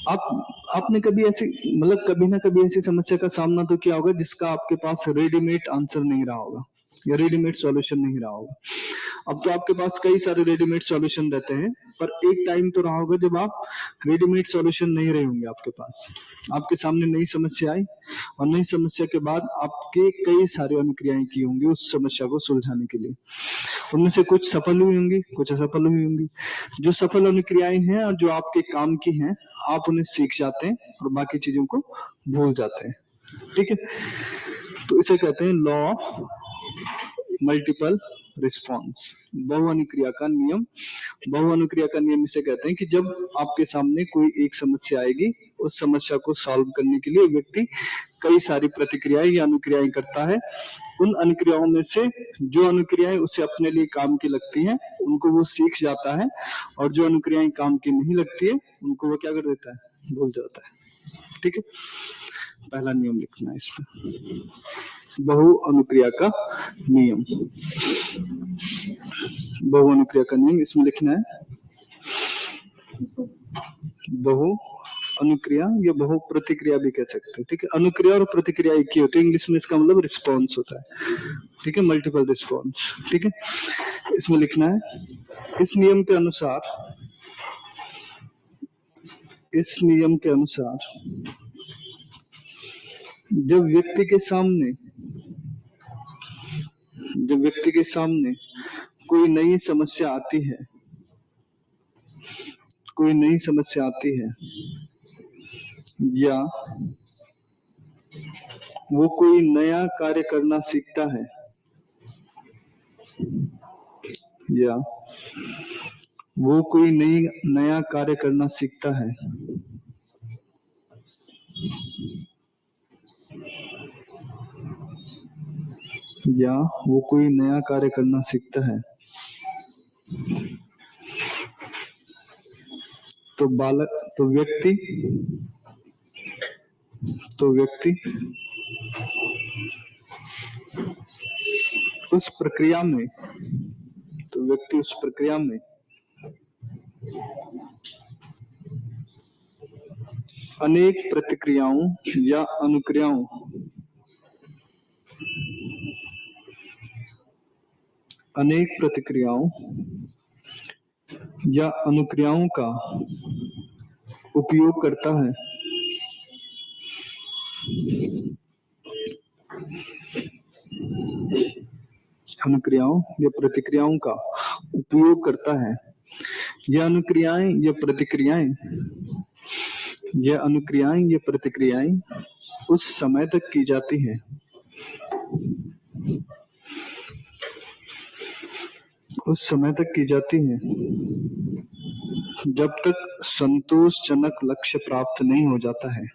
आपने कभी ऐसी मतलब कभी ना कभी ऐसी समस्या का सामना तो किया होगा जिसका आपके पास रेडीमेड आंसर नहीं रहा होगा, या रेडीमेड सॉल्यूशन नहीं रहा होगा। अब तो आपके पास कई सारे रेडीमेड सॉल्यूशन रहते हैं, पर एक टाइम तो रहा होगा जब आप रेडीमेड सॉल्यूशन नहीं रहे होंगे आपके पास। आपके सामने नई समस्या आई और नई समस्या के बाद आपके कई सारी अनुक्रियाएं की होंगी उस समस्या को सुलझाने के लिए। उनमें से कुछ सफल हुई होंगी, कुछ असफल हुई होंगी। जो सफल अनुक्रियाएं हैं और जो आपके काम की हैं, आप उन्हें सीख जाते हैं और बाकी चीजों को भूल जाते हैं। ठीक है, तो इसे कहते हैं लॉ ऑफ मल्टीपल रिस्पॉन्स, बहुअनुक्रिया का नियम। बहुअनुक्रिया का नियम इसे कहते हैं कि जब आपके सामने कोई एक समस्या आएगी, उस समस्या को सॉल्व करने के लिए व्यक्ति कई सारी प्रतिक्रियाएं या अनुक्रियाएं करता है। उन अनुक्रियाओं में से जो अनुक्रियाएं उसे अपने लिए काम की लगती हैं, उनको वो सीख जाता है, और जो अनुक्रियाएं काम की नहीं लगती है, उनको वो क्या कर देता है, भूल जाता है। ठीक है, पहला नियम लिखना है इसमें, बहु अनुक्रिया का नियम। बहु अनुक्रिया का नियम इसमें लिखना है, बहु अनुक्रिया या बहु प्रतिक्रिया भी कह सकते हैं। ठीक है, अनुक्रिया और प्रतिक्रिया एक ही होती है, इंग्लिश में इसका मतलब रिस्पॉन्स होता है। ठीक है, मल्टीपल रिस्पॉन्स। ठीक है, इसमें लिखना है, इस नियम के अनुसार, इस नियम के अनुसार जब व्यक्ति के सामने, जब व्यक्ति के सामने कोई नई समस्या आती है, कोई नई समस्या आती है, या वो कोई नया कार्य करना सीखता है, या वो कोई नया कार्य करना सीखता है, या वो कोई नया कार्य करना सीखता है, तो बालक, तो व्यक्ति उस प्रक्रिया में, तो व्यक्ति उस प्रक्रिया में अनेक प्रतिक्रियाओं या अनुक्रियाओं, अनेक प्रतिक्रियाओं या अनुक्रियाओं का उपयोग करता है, अनुक्रियाओं या प्रतिक्रियाओं का उपयोग करता है। यह अनुक्रियाएं या प्रतिक्रियाएं, यह अनुक्रियाएं या प्रतिक्रियाएं उस समय तक की जाती है, उस समय तक की जाती है जब तक संतोषजनक लक्ष्य प्राप्त नहीं हो जाता है,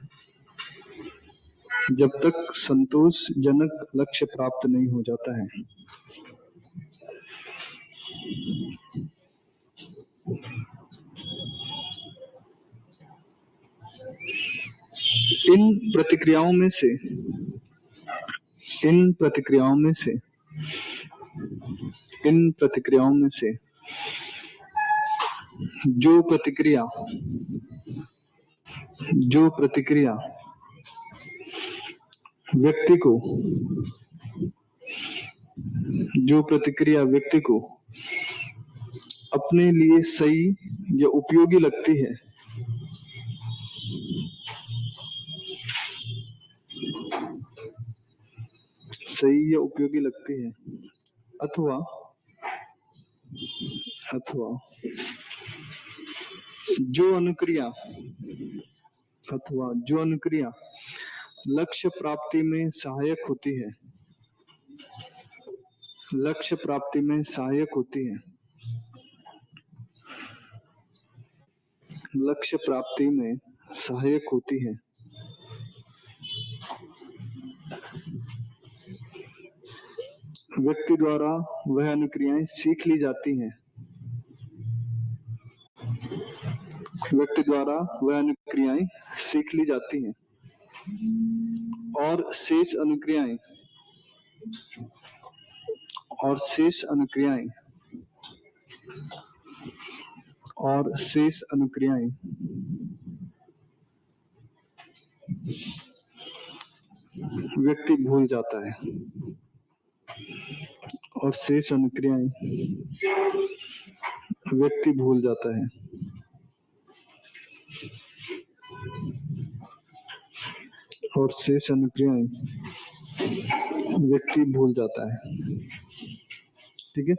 जब तक संतोषजनक लक्ष्य प्राप्त नहीं हो जाता है। इन प्रतिक्रियाओं में से, इन प्रतिक्रियाओं में से, इन प्रतिक्रियाओं में से जो प्रतिक्रिया, जो प्रतिक्रिया व्यक्ति को, जो प्रतिक्रिया व्यक्ति को अपने लिए सही या उपयोगी लगती है, सही या उपयोगी लगती है, अथवा, अथवा जो अनुक्रिया, अथवा जो अनुक्रिया लक्ष्य प्राप्ति में सहायक होती है, लक्ष्य प्राप्ति में सहायक होती है, लक्ष्य प्राप्ति में सहायक होती है, व्यक्ति द्वारा वह अनुक्रियाएं सीख ली जाती हैं, व्यक्ति द्वारा वह अनुक्रियाएं सीख ली जाती हैं, और शेष अनुक्रियाएं, और शेष अनुक्रियाएं, और शेष अनुक्रियाएं व्यक्ति भूल जाता है। और शेष अनुक्रियाएं व्यक्ति भूल जाता है। और शेष अनुक्रियाएं व्यक्ति भूल जाता है। ठीक है,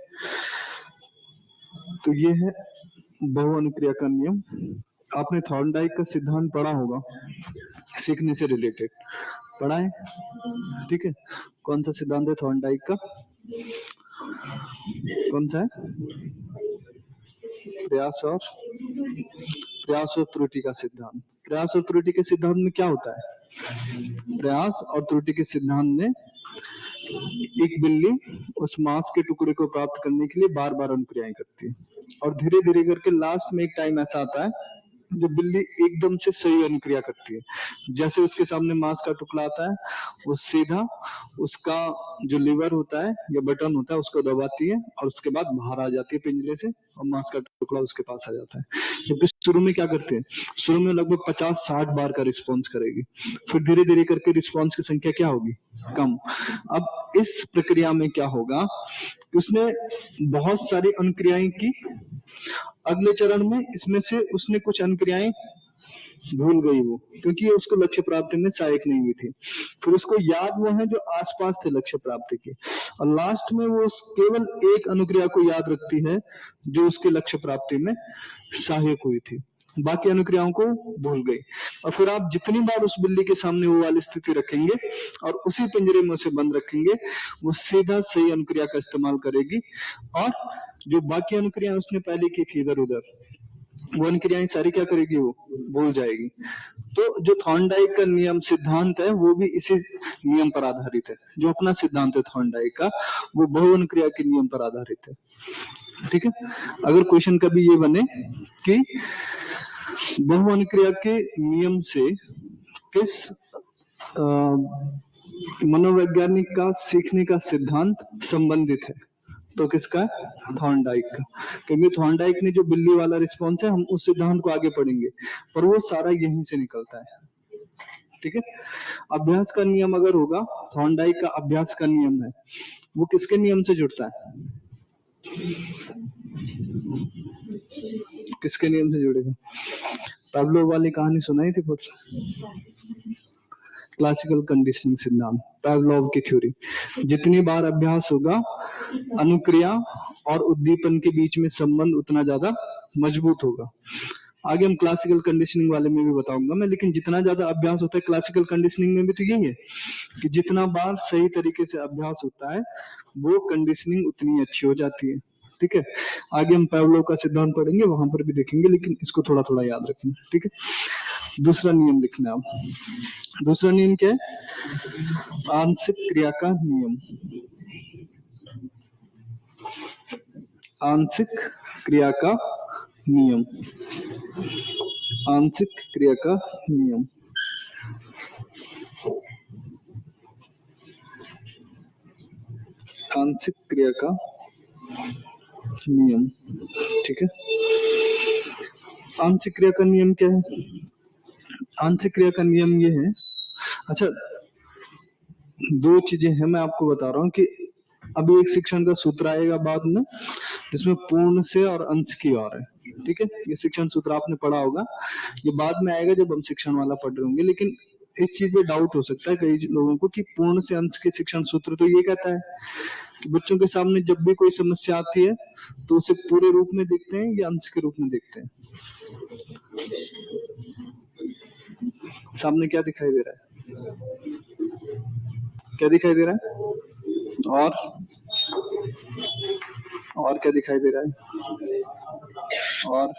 तो ये है बहुअनुक्रिया का नियम। आपने थॉर्नडाइक का सिद्धांत पढ़ा होगा, सीखने से रिलेटेड पढ़ा है। ठीक है, कौन सा सिद्धांत है थॉर्नडाइक का? कौन सा है? प्रयास और त्रुटि का सिद्धांत। प्रयास और त्रुटि के सिद्धांत में क्या होता है? प्रयास और त्रुटि के सिद्धांत में एक बिल्ली उस मांस के टुकड़े को प्राप्त करने के लिए बार बार अनुक्रियाएं करती है, और धीरे धीरे करके लास्ट में एक टाइम ऐसा आता है जो बिल्ली एकदम से सही अनुक्रिया करती है। जैसे उसके सामने मांस का टुकड़ा आता है, वो सीधा उसका जो लीवर होता है या बटन होता है उसको दबाती है, और उसके बाद बाहर आ जाती है पिंजरे से, और मांस का टुकड़ा उसके पास आ जाता है। जबकि शुरू में क्या करते हैं, शुरू में लगभग 50-60 बार का रिस्पॉन्स करेगी, फिर धीरे धीरे करके रिस्पॉन्स की संख्या क्या होगी? कम। अब इस प्रक्रिया में क्या होगा कि उसने बहुत सारी अनुक्रियाएं की, अगले चरण में इसमें से उसने कुछ अनुक्रियाएं भूल गई वो, क्योंकि उसको लक्ष्य प्राप्ति में सहायक नहीं हुई थी। फिर उसको याद वो है जो आसपास थे लक्ष्य प्राप्ति के, और लास्ट में वो केवल एक अनुक्रिया को याद रखती है जो उसके लक्ष्य प्राप्ति में सहायक हुई थी, बाकी अनुक्रियाओं को भूल गई। और फिर आप जितनी बार उस बिल्ली के सामने वो वाली स्थिति रखेंगे और उसी पिंजरे में उसे बंद रखेंगे, वो सीधा सही अनुक्रिया का इस्तेमाल करेगी, और जो बाकी अनुक्रिया उसने पहले की थी इधर उधर, वो अनुक्रियाएं सारी क्या करेगी? वो भूल जाएगी। तो जो थॉर्नडाइक का नियम सिद्धांत है वो भी इसी नियम पर आधारित है। जो अपना सिद्धांत है थॉर्नडाइक का, वो बहुअनुक्रिया के नियम पर आधारित है। ठीक है, अगर क्वेश्चन कभी ये बने कि बहुअनुक्रिया के नियम से किस मनोवैज्ञानिक का सीखने का सिद्धांत संबंधित है, तो किसका? थॉर्नडाइक का। क्योंकि थॉर्नडाइक ने जो बिल्ली वाला रिस्पॉन्स है, हम उस सिद्धांत को आगे पढ़ेंगे, पर वो सारा यहीं से निकलता है। ठीक है, अभ्यास का नियम अगर होगा, थॉर्नडाइक का अभ्यास का नियम है, वो किसके नियम से जुड़ता है? किसके नियम से जुड़ेगा? पावलोव वाली कहानी सुनाई थी बहुत। क्लासिकल कंडीशनिंग सिद्धांत, पावलोव की थ्योरी। जितनी बार अभ्यास होगा, अनुक्रिया और उद्दीपन के बीच में संबंध उतना ज्यादा मजबूत होगा। आगे हम क्लासिकल कंडीशनिंग वाले में भी बताऊंगा मैं, लेकिन जितना ज्यादा अभ्यास होता है क्लासिकल कंडीशनिंग में भी, तो यही है कि जितना बार सही तरीके से अभ्यास होता है, वो कंडीशनिंग उतनी अच्छी हो जाती है। ठीक है, आगे हम पावलोव का सिद्धांत पढ़ेंगे, वहां पर भी देखेंगे, लेकिन इसको थोड़ा थोड़ा याद रखना। ठीक है, दूसरा नियम लिखना आप। दूसरा नियम क्या है? आंशिक क्रिया का नियम। आंशिक क्रिया का नियम। आंशिक क्रिया का नियम। आंशिक क्रिया का नियम। ठीक है, आंशिक क्रिया का नियम क्या है? आंशिक क्रिया का नियम ये है, अच्छा, दो चीजें हैं मैं आपको बता रहा हूँ कि अभी एक शिक्षण का सूत्र आएगा बाद में, जिसमें पूर्ण से और अंश की ओर है। ठीक है, ये शिक्षण सूत्र आपने पढ़ा होगा, ये बाद में आएगा जब हम शिक्षण वाला पढ़ रहे होंगे। लेकिन इस चीज पे डाउट हो सकता है कई लोगों को कि पूर्ण से अंश के शिक्षण सूत्र तो ये कहता है कि बच्चों के सामने जब भी कोई समस्या आती है तो उसे पूरे रूप में देखते हैं या अंश के रूप में देखते हैं। सामने क्या दिखाई दे रहा है? क्या दिखाई दे रहा है? और क्या दिखाई दे रहा है? और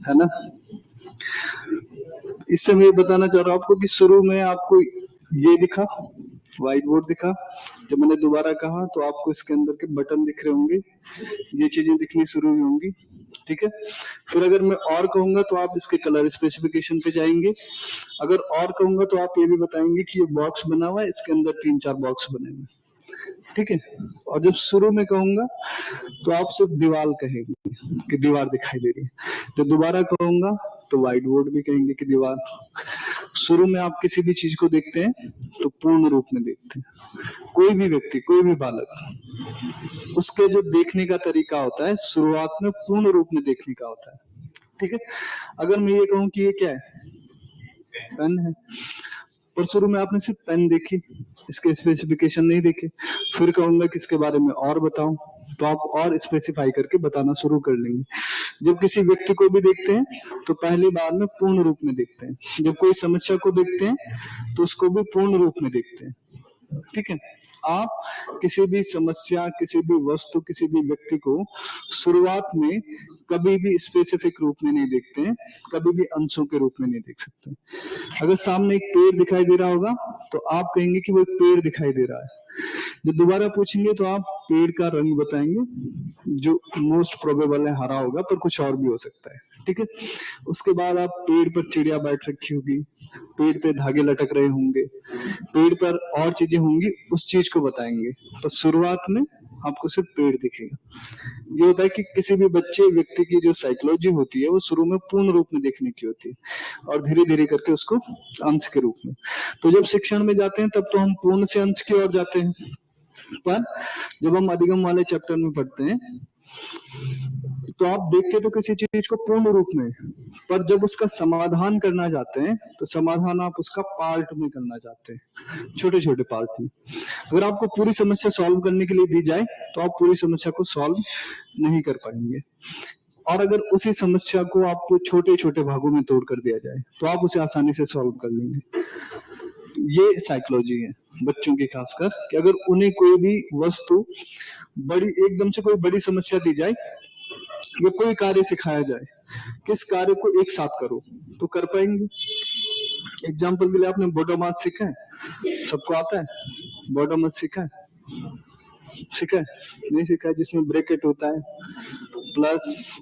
है ना? इससे मैं ये बताना चाह रहा हूँ आपको कि शुरू में आपको ये दिखा, व्हाइट बोर्ड दिखा, जब मैंने दोबारा कहा तो आपको इसके अंदर के बटन दिख रहे होंगे, ये चीजें दिखनी शुरू हुई होंगी। ठीक है, फिर अगर मैं और कहूंगा तो आप इसके कलर स्पेसिफिकेशन पे जाएंगे, अगर और कहूंगा तो आप ये भी बताएंगे कि ये बॉक्स बना हुआ है, इसके अंदर 3-4 बॉक्स बने हुए। ठीक है, और जब शुरू में कहूंगा तो आप सिर्फ दीवार कहेंगे कि दीवार दिखाई दे रही है। जब दोबारा कहूंगा तो व्हाइट बोर्ड भी कहेंगे कि दीवार। शुरू में आप किसी भी चीज को देखते हैं तो पूर्ण रूप में देखते हैं। कोई भी व्यक्ति, कोई भी बालक, उसके जो देखने का तरीका होता है शुरुआत में पूर्ण रूप में देखने का होता है। ठीक है, अगर मैं ये कहूं कि ये क्या है, पेन है, और शुरू में आपने सिर्फ पेन देखी, इसके स्पेसिफिकेशन नहीं देखे, फिर कहूंगा कि इसके बारे में और बताओ, तो आप और स्पेसिफाई करके बताना शुरू कर लेंगे। जब किसी व्यक्ति को भी देखते हैं तो पहली बार में पूर्ण रूप में देखते हैं, जब कोई समस्या को देखते हैं तो उसको भी पूर्ण रूप में देखते हैं। ठीक है, आप किसी भी समस्या, किसी भी वस्तु, किसी भी व्यक्ति को शुरुआत में कभी भी स्पेसिफिक रूप में नहीं देखते हैं, कभी भी अंशों के रूप में नहीं देख सकते। अगर सामने एक पेड़ दिखाई दे रहा होगा तो आप कहेंगे कि वो एक पेड़ दिखाई दे रहा है। जब दोबारा पूछेंगे तो आप पेड़ का रंग बताएंगे, जो मोस्ट प्रोबेबल है हरा होगा, पर कुछ और भी हो सकता है। ठीक है, उसके बाद आप पेड़ पर चिड़िया बैठ रखी होगी, पेड़ पे धागे लटक रहे होंगे, पेड़ पर और चीजें होंगी, उस चीज को बताएंगे। तो शुरुआत में आपको सिर्फ पेड़ दिखेगा। ये होता है कि किसी भी बच्चे व्यक्ति की जो साइकोलॉजी होती है वो शुरू में पूर्ण रूप में देखने की होती है और धीरे धीरे करके उसको अंश के रूप में। तो जब शिक्षण में जाते हैं तब तो हम पूर्ण से अंश की ओर जाते हैं, पर जब हम अधिगम वाले चैप्टर में पढ़ते हैं तो आप देखते तो किसी चीज को पूर्ण रूप में, पर जब उसका समाधान करना चाहते हैं तो समाधान आप उसका पार्ट में करना चाहते हैं, छोटे छोटे पार्ट में। अगर आपको पूरी समस्या सॉल्व करने के लिए दी जाए तो आप पूरी समस्या को सॉल्व नहीं कर पाएंगे, और अगर उसी समस्या को आपको छोटे छोटे भागों में तोड़ कर दिया जाए तो आप उसे आसानी से सॉल्व कर लेंगे। ये साइकोलॉजी है बच्चों की, खासकर कि अगर उन्हें कोई भी वस्तु बड़ी, एकदम से कोई बड़ी समस्या दी जाए या कोई कार्य सिखाया जाए, किस कार्य को एक साथ करो, तो कर पाएंगे। एग्जाम्पल के लिए आपने बॉडोमास सीखा है, सबको आता है बॉडोमास सीखा है? सीखा है? नहीं सीखा है? जिसमें ब्रैकेट होता है, प्लस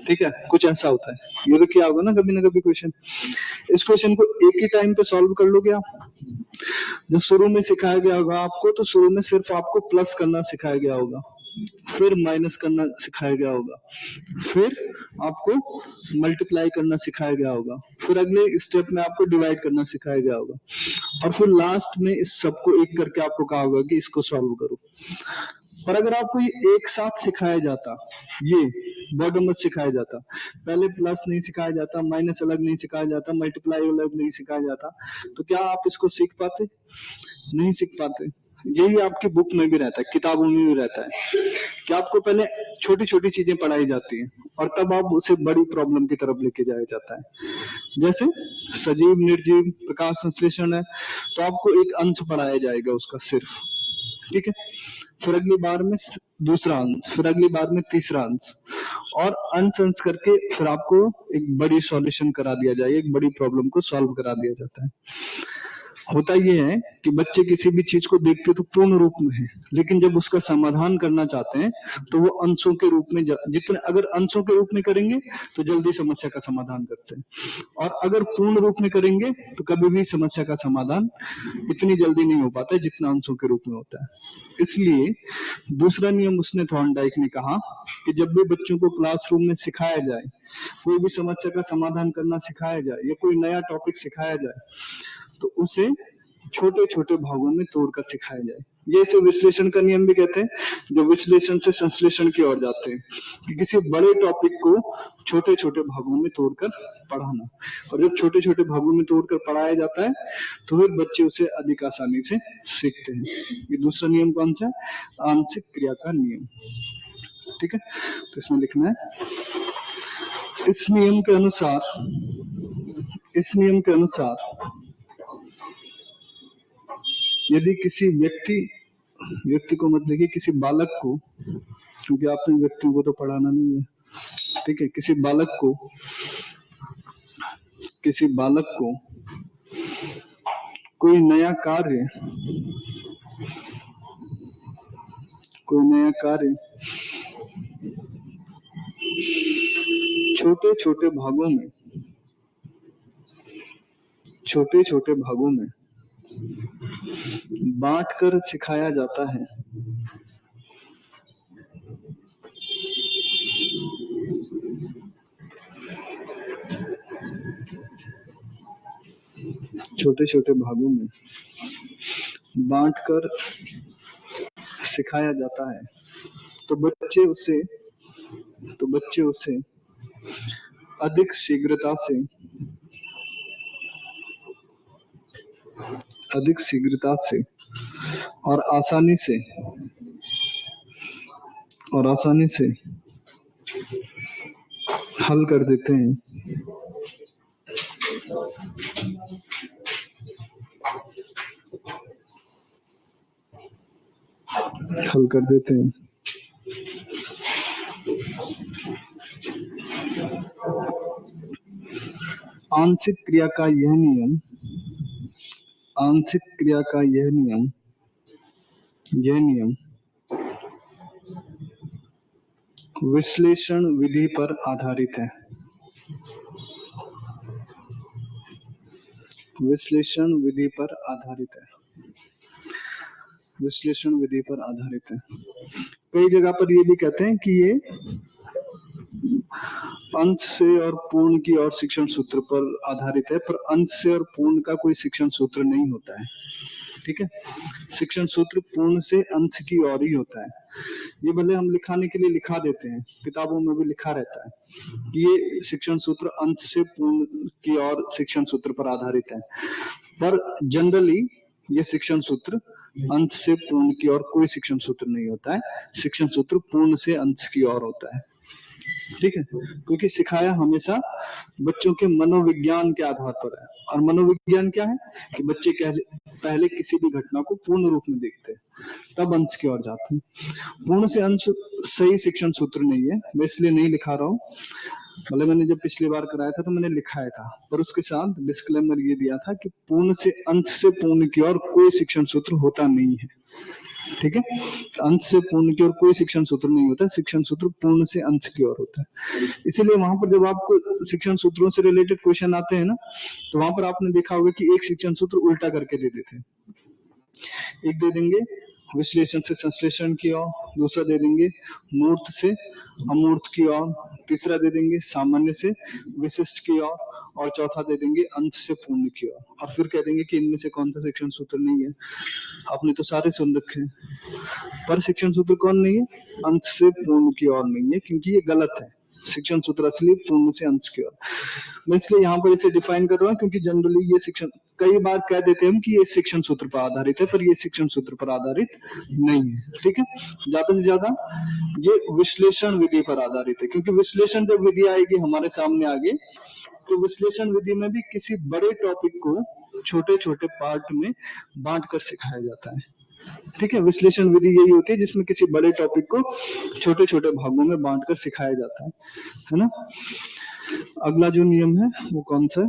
ठीक है, कुछ ऐसा होता है। ये तो किया होगा ना कभी क्वेश्चन। इस क्वेश्चन को एक ही टाइम पे सॉल्व कर लोगे आप। जो शुरू में सिखाया गया होगा आपको, तो शुरू में सिर्फ आपको प्लस करना सिखाया गया होगा, फिर माइनस करना सिखाया गया होगा, फिर आपको मल्टीप्लाई करना सिखाया गया होगा, फिर अगले स्टेप में आपको डिवाइड करना सिखाया गया होगा, और फिर लास्ट में इस सबको एक करके आपको कहा होगा कि इसको सॉल्व करो। पर अगर आपको ये एक साथ सिखाया जाता, ये बॉटम में सिखाया जाता, पहले प्लस नहीं सिखाया जाता, माइनस अलग नहीं सिखाया जाता, मल्टीप्लाई अलग नहीं सिखाया जाता, तो क्या आप इसको सीख पाते? नहीं सीख पाते। यही आपकी बुक में भी रहता है, किताबों में भी रहता है कि आपको पहले छोटी छोटी चीजें पढ़ाई जाती हैं और तब आप उसे बड़ी प्रॉब्लम की तरफ लेके जाया जाता है। जैसे सजीव निर्जीव प्रकाश संश्लेषण है, तो आपको एक अंश पढ़ाया जाएगा उसका सिर्फ, ठीक है, फिर अगली बार में दूसरा अंश, फिर अगली बार में तीसरा अंश, और अंश अंश करके फिर आपको एक बड़ी सॉल्यूशन करा दिया जाए, एक बड़ी प्रॉब्लम को सॉल्व करा दिया जाता है। होता यह है कि बच्चे किसी भी चीज को देखते तो पूर्ण रूप में है, लेकिन जब उसका समाधान करना चाहते हैं तो वो अंशों के रूप में, जितने अगर अंशों के रूप में करेंगे तो जल्दी समस्या का समाधान करते हैं, और अगर पूर्ण रूप में करेंगे तो कभी भी समस्या का समाधान इतनी जल्दी नहीं हो पाता है जितना अंशों के रूप में होता है। इसलिए दूसरा नियम उसने थॉर्नडाइक ने कहा कि जब भी बच्चों को क्लासरूम में सिखाया जाए, कोई भी समस्या का समाधान करना सिखाया जाए या कोई नया टॉपिक सिखाया जाए, तो उसे छोटे छोटे भागों में तोड़कर सिखाया जाए। ये इसे विश्लेषण का नियम भी कहते हैं, जो विश्लेषण से संश्लेषण की ओर जाते हैं, कि किसी बड़े टॉपिक को छोटे छोटे भागों में तोड़कर पढ़ाना, और जब छोटे छोटे भागों में तोड़कर पढ़ाया जाता है तो फिर बच्चे उसे अधिक आसानी से सीखते हैं। ये दूसरा नियम कौन सा है? आंशिक क्रिया का नियम। ठीक है, तो इसमें लिखना है, इस नियम के अनुसार, इस नियम के अनुसार यदि किसी व्यक्ति को मत लिखिए, किसी बालक को, क्योंकि आपने व्यक्तियों को तो पढ़ाना नहीं है, ठीक है, किसी बालक को कोई नया कार्य, कोई नया कार्य छोटे छोटे भागों में, छोटे छोटे भागों में बांट कर सिखाया जाता है, छोटे छोटे भागों में बांटकर सिखाया जाता है तो बच्चे उसे अधिक शीघ्रता से और आसानी से हल कर देते हैं। हल कर देते हैं। आंशिक क्रिया का यह नियम विश्लेषण विधि पर आधारित है। विश्लेषण विधि पर आधारित है। कई जगह पर ये भी कहते हैं कि ये अंश से और पूर्ण की और शिक्षण सूत्र पर आधारित है, पर अंश से और पूर्ण का कोई शिक्षण सूत्र नहीं होता है। ठीक है, शिक्षण सूत्र पूर्ण से अंश की ओर ही होता है। ये भले हम लिखाने के लिए लिखा देते हैं, किताबों में भी लिखा रहता है कि ये शिक्षण सूत्र अंश से पूर्ण की ओर शिक्षण सूत्र पर आधारित है, पर जनरली ये शिक्षण सूत्र अंश से पूर्ण की ओर कोई शिक्षण सूत्र नहीं होता है। शिक्षण सूत्र पूर्ण से अंश की ओर होता है। ठीक है, क्योंकि सिखाया हमेशा बच्चों के मनोविज्ञान के आधार पर है, और मनोविज्ञान क्या है कि बच्चे पहले किसी भी घटना को पूर्ण रूप में देखते हैं, तब अंश की ओर जाते हैं। पूर्ण से अंश सही शिक्षण सूत्र नहीं है, मैं इसलिए नहीं लिखा रहा हूँ। मतलब मैंने जब पिछली बार कराया था तो मैंने लिखाया था, पर उसके साथ डिस्क्लेमर ये दिया था कि पूर्ण से अंश से पूर्ण की ओर कोई शिक्षण सूत्र होता नहीं है। ठीक है, अंश से पूर्ण की ओर कोई शिक्षण सूत्र नहीं होता, शिक्षण सूत्र पूर्ण से अंश की ओर होता है। इसीलिए वहां पर जब आपको शिक्षण सूत्रों से रिलेटेड क्वेश्चन आते हैं ना, तो वहां पर आपने देखा होगा कि एक शिक्षण सूत्र उल्टा करके दे देते हैं। एक दे देंगे विश्लेषण से संश्लेषण की ओर, दूसरा दे देंगे मूर्त से अमूर्त की ओर, तीसरा दे देंगे सामान्य से विशिष्ट की ओर, और चौथा दे देंगे अंश से पूर्ण की ओर, और फिर कह देंगे कि इनमें से कौन सा शिक्षण सूत्र नहीं है। आपने तो सारे सुन रखे हैं, पर शिक्षण सूत्र कौन नहीं है? अंश से पूर्ण की ओर नहीं है, क्योंकि ये गलत है। शिक्षण सूत्र असली पूर्ण से अंश की ओर। मैं इसलिए यहाँ पर इसे डिफाइन कर रहा हूँ, क्योंकि जनरली ये शिक्षण कई बार कह देते हैं कि ये शिक्षण सूत्र पर आधारित है, पर ये शिक्षण सूत्र पर आधारित नहीं है। ठीक है, ज्यादा से ज्यादा ये विश्लेषण विधि पर आधारित है, क्योंकि विश्लेषण जब विधि आएगी हमारे सामने आगे, तो विश्लेषण विधि में भी किसी बड़े टॉपिक को छोटे छोटे पार्ट में बांट कर सिखाया जाता है। ठीक है, विश्लेषण विधि यही होती है जिसमें किसी बड़े टॉपिक को छोटे छोटे भागों में बांटकर सिखाया जाता है ना। अगला जो नियम है वो कौन सा है?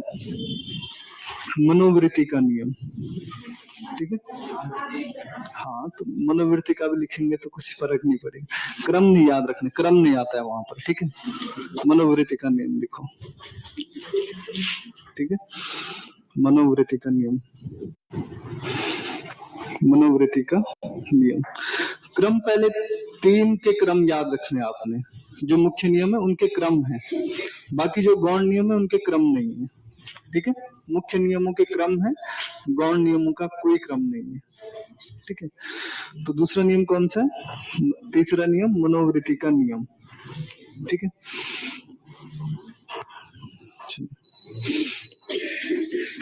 मनोवृत्ति का नियम। ठीक है, हाँ, तो मनोवृत्ति का भी लिखेंगे तो कुछ फर्क नहीं पड़ेगा, क्रम नहीं याद रखने, क्रम नहीं आता है वहां पर। ठीक है, मनोवृत्ति का नियम लिखो। ठीक है, मनोवृत्ति का नियम, मनोवृत्ति का नियम। क्रम पहले 3 के क्रम याद रखने आपने, जो मुख्य नियम है उनके क्रम है, बाकी जो गौण नियम है उनके क्रम नहीं है। ठीक है, मुख्य नियमों के क्रम है, गौण नियमों का कोई क्रम नहीं है। ठीक है, तो दूसरा नियम कौन सा है? तीसरा नियम मनोवृत्ति का नियम। ठीक है,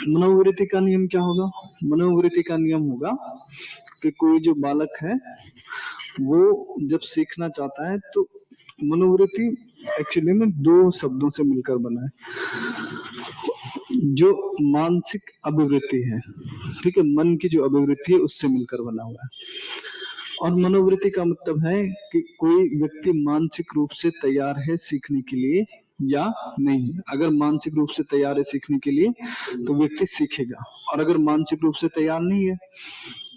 मनोवृत्ति का नियम क्या होगा? मनोवृत्ति का नियम होगा कि कोई जो बालक है वो जब सीखना चाहता है, तो मनोवृत्ति एक्चुअली में 2 शब्दों से मिलकर बना है। जो मानसिक अभिवृत्ति है, ठीक है, मन की जो अभिवृत्ति है उससे मिलकर बना हुआ है। और मनोवृत्ति का मतलब है कि कोई व्यक्ति मानसिक रूप से तैयार है सीखने के लिए या नहीं। अगर मानसिक रूप से तैयार है सीखने के लिए तो व्यक्ति सीखेगा, और अगर मानसिक रूप से तैयार नहीं है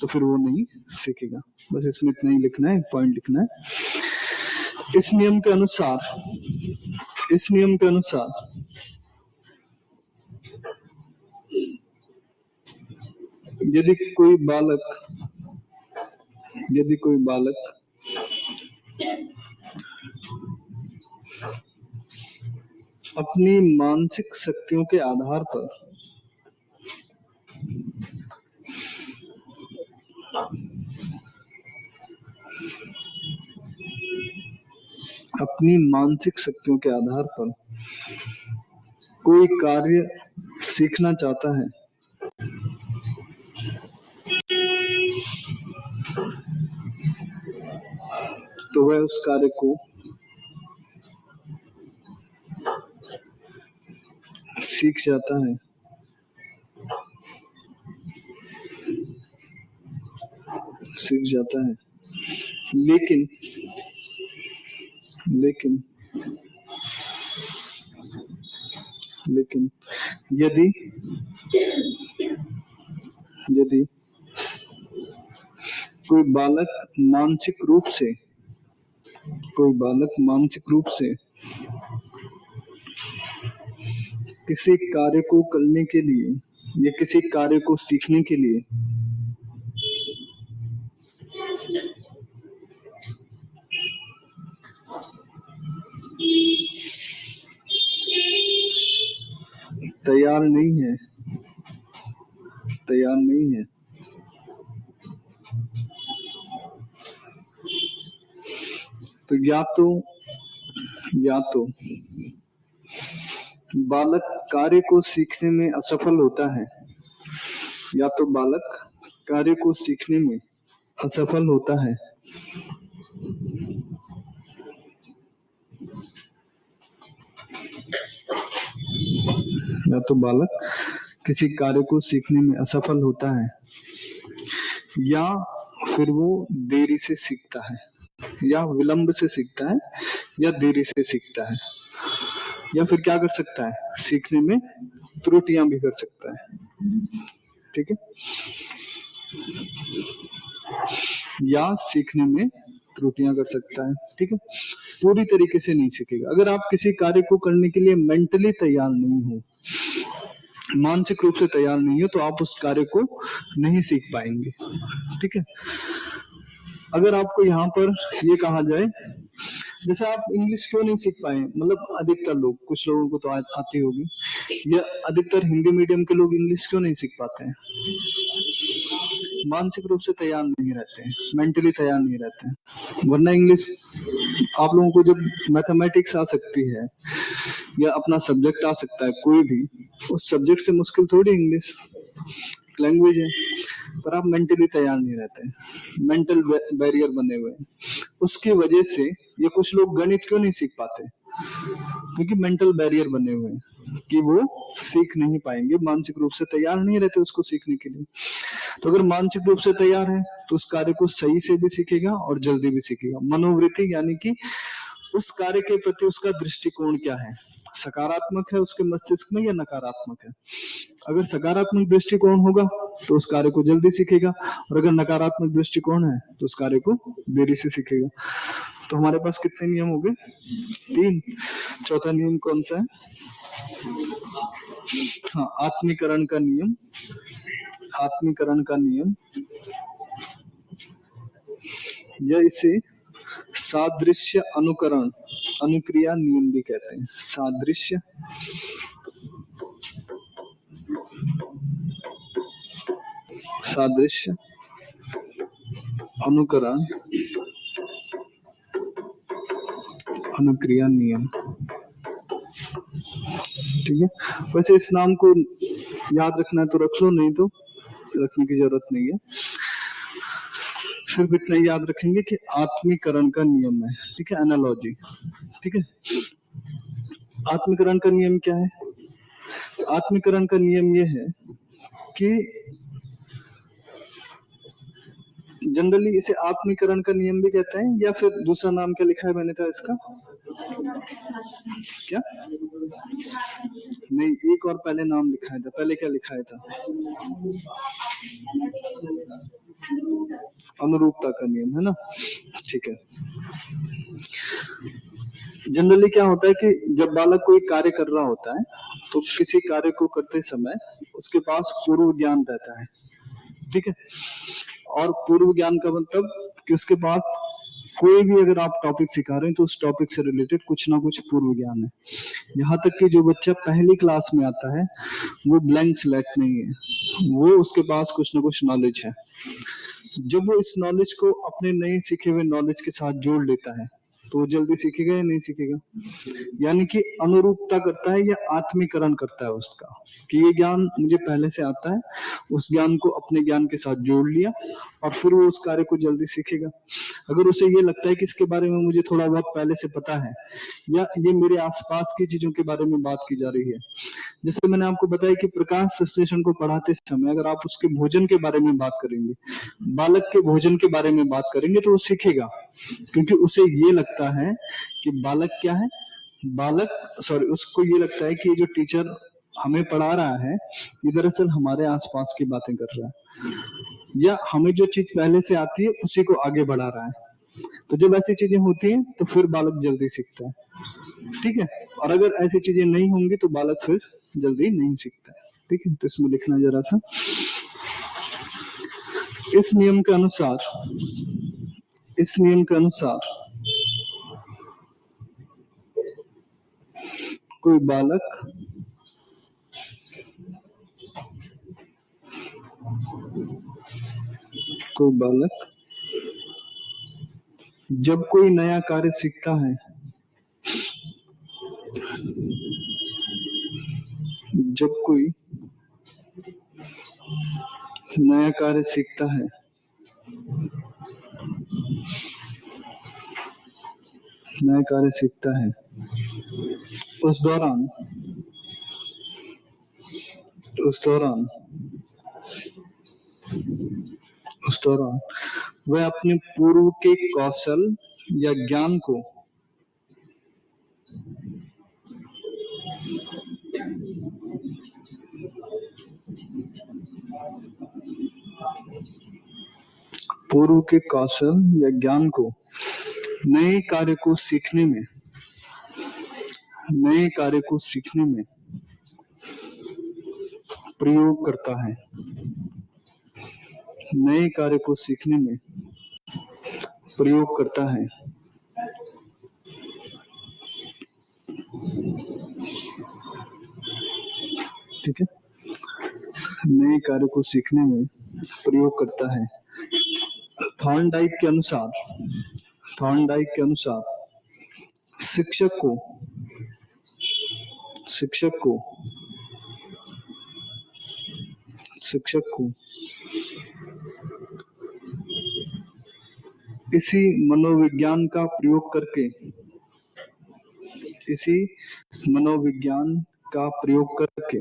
तो फिर वो नहीं सीखेगा। बस इसमें इतना ही लिखना है, पॉइंट लिखना है। इस नियम के अनुसार यदि कोई बालक अपनी मानसिक शक्तियों के आधार पर अपनी मानसिक शक्तियों के आधार पर कोई कार्य सीखना चाहता है तो वह उस कार्य को सीख जाता है। सीख जाता है। लेकिन लेकिन लेकिन यदि यदि कोई बालक मानसिक रूप से किसी कार्य को करने के लिए या किसी कार्य को सीखने के लिए तैयार नहीं है तो या तो बालक कार्य को सीखने में असफल होता है या तो बालक कार्य को सीखने में असफल होता है या तो बालक किसी कार्य को सीखने में असफल होता है या फिर वो देरी से सीखता है या विलंब से सीखता है या देरी से सीखता है या फिर क्या कर सकता है सीखने में त्रुटियां भी कर सकता है। ठीक है, या सीखने में त्रुटियां कर सकता है। ठीक है, पूरी तरीके से नहीं सीखेगा। अगर आप किसी कार्य को करने के लिए मेंटली तैयार नहीं हो, मानसिक रूप से तैयार नहीं हो, तो आप उस कार्य को नहीं सीख पाएंगे। ठीक है, अगर आपको यहाँ पर ये कहा जाए जैसे आप इंग्लिश क्यों नहीं सीख पाए, मतलब अधिकतर लोग, कुछ लोगों को तो आती होगी, या अधिकतर हिंदी मीडियम के लोग इंग्लिश क्यों नहीं सीख पाते हैं? मानसिक रूप से तैयार नहीं रहते हैं, मेंटली तैयार नहीं रहते हैं। वरना इंग्लिश आप लोगों को जब मैथमेटिक्स आ सकती है या अपना सब्जेक्ट आ सकता है कोई भी, उस सब्जेक्ट से मुश्किल थोड़ी इंग्लिश लैंग्वेज है, पर आप मेंटली तैयार नहीं रहते, मेंटल बैरियर बने हुए हैं। उसकी वजह से ये कुछ लोग गणित क्यों नहीं सीख पाते, क्योंकि मेंटल बैरियर बने हुए हैं कि वो सीख नहीं पाएंगे, मानसिक रूप से तैयार नहीं रहते उसको सीखने के लिए। तो अगर मानसिक रूप से तैयार है तो उस कार्य को सही से भी सीखेगा और जल्दी भी सीखेगा। मनोवृत्ति यानी कि उस कार्य के प्रति उसका दृष्टिकोण क्या है, सकारात्मक है उसके मस्तिष्क में या नकारात्मक है। अगर सकारात्मक दृष्टिकोण होगा तो उस कार्य को जल्दी सीखेगा, और अगर नकारात्मक दृष्टिकोण है तो उस कार्य को देरी से सीखेगा। तो हमारे पास कितने नियम हो गए? 3। चौथा नियम कौन सा है? हाँ, आत्मीकरण का नियम। आत्मीकरण का नियम, या इसे सादृश्य अनुकरण अनुक्रिया नियम भी कहते हैं। सादृश्य सादृश्य अनुकरण अनुक्रिया नियम। ठीक है, वैसे इस नाम को याद रखना है तो रख लो, नहीं तो रखने की जरूरत नहीं है। सिर्फ इतना याद रखेंगे कि आत्मीकरण का नियम है। ठीक है, एनालॉजी। ठीक है, आत्मीकरण का नियम क्या है? आत्मीकरण का नियम यह है कि जनरली इसे आत्मीकरण का नियम भी कहते हैं, या फिर दूसरा नाम क्या लिखा है मैंने था इसका? क्या नहीं, एक और पहले नाम लिखा था, पहले क्या लिखा था? अनुरूपता का नियम, है ना? ठीक है, जनरली क्या होता है कि जब बालक कोई कार्य कर रहा होता है तो किसी कार्य को करते समय उसके पास पूर्व ज्ञान रहता है। ठीक है, और पूर्व ज्ञान का मतलब कि उसके पास कोई भी अगर आप टॉपिक सिखा रहे हैं तो उस टॉपिक से रिलेटेड कुछ ना कुछ पूर्व ज्ञान है। यहाँ तक कि जो बच्चा पहली क्लास में आता है वो ब्लैंक स्लेट नहीं है, वो उसके पास कुछ ना कुछ नॉलेज है। जब वो इस नॉलेज को अपने नए सीखे हुए नॉलेज के साथ जोड़ लेता है तो वो जल्दी सीखेगा या नहीं सीखेगा? यानी कि अनुरूपता करता है या आत्मीकरण करता है उसका, कि ये ज्ञान मुझे पहले से आता है, उस ज्ञान को अपने ज्ञान के साथ जोड़ लिया और फिर वो उस कार्य को जल्दी सीखेगा। अगर उसे ये लगता है कि इसके बारे में मुझे थोड़ा बहुत पहले से पता है या ये मेरे आसपास की चीजों के बारे में बात की जा रही है, जैसे मैंने आपको बताया कि प्रकाश संश्लेषण को पढ़ाते समय अगर आप उसके भोजन के बारे में बात करेंगे, बालक के भोजन के बारे में बात करेंगे तो वो सीखेगा, क्योंकि उसे ये लगता है कि बालक क्या है, बालक सॉरी उसको ये लगता है कि ये जो टीचर हमें पढ़ा रहा है ये दरअसल हमारे आसपास की बातें कर रहा है या हमें जो चीज पहले से आती है उसी को आगे बढ़ा रहा है। तो जब ऐसी चीजें होती हैं तो फिर बालक जल्दी सीखता है, ठीक है। और अगर ऐसी चीजें नहीं होंगी तो बालक फिर जल्दी नहीं सीखता है, ठीक है। तो इसमें लिखना जरा सा, इस नियम के अनुसार, इस नियम के अनुसार कोई बालक कोई बालक जब कोई नया कार्य सीखता है, जब कोई नया कार्य सीखता है, नया कार्य सीखता है, उस दौरान उस दौरान उस दौरान वह अपने पूर्व के कौशल या ज्ञान को पूर्व के कौशल या ज्ञान को नए कार्य को सीखने में, नए कार्य को सीखने में प्रयोग करता है, नए कार्य को सीखने में प्रयोग करता है। ठीक है, नए कार्य को सीखने में प्रयोग करता है। थॉर्नडाइक के अनुसार, थॉर्नडाइक के अनुसार शिक्षक को, शिक्षक को, शिक्षक को इसी मनोविज्ञान का प्रयोग करके, इसी मनोविज्ञान का प्रयोग करके,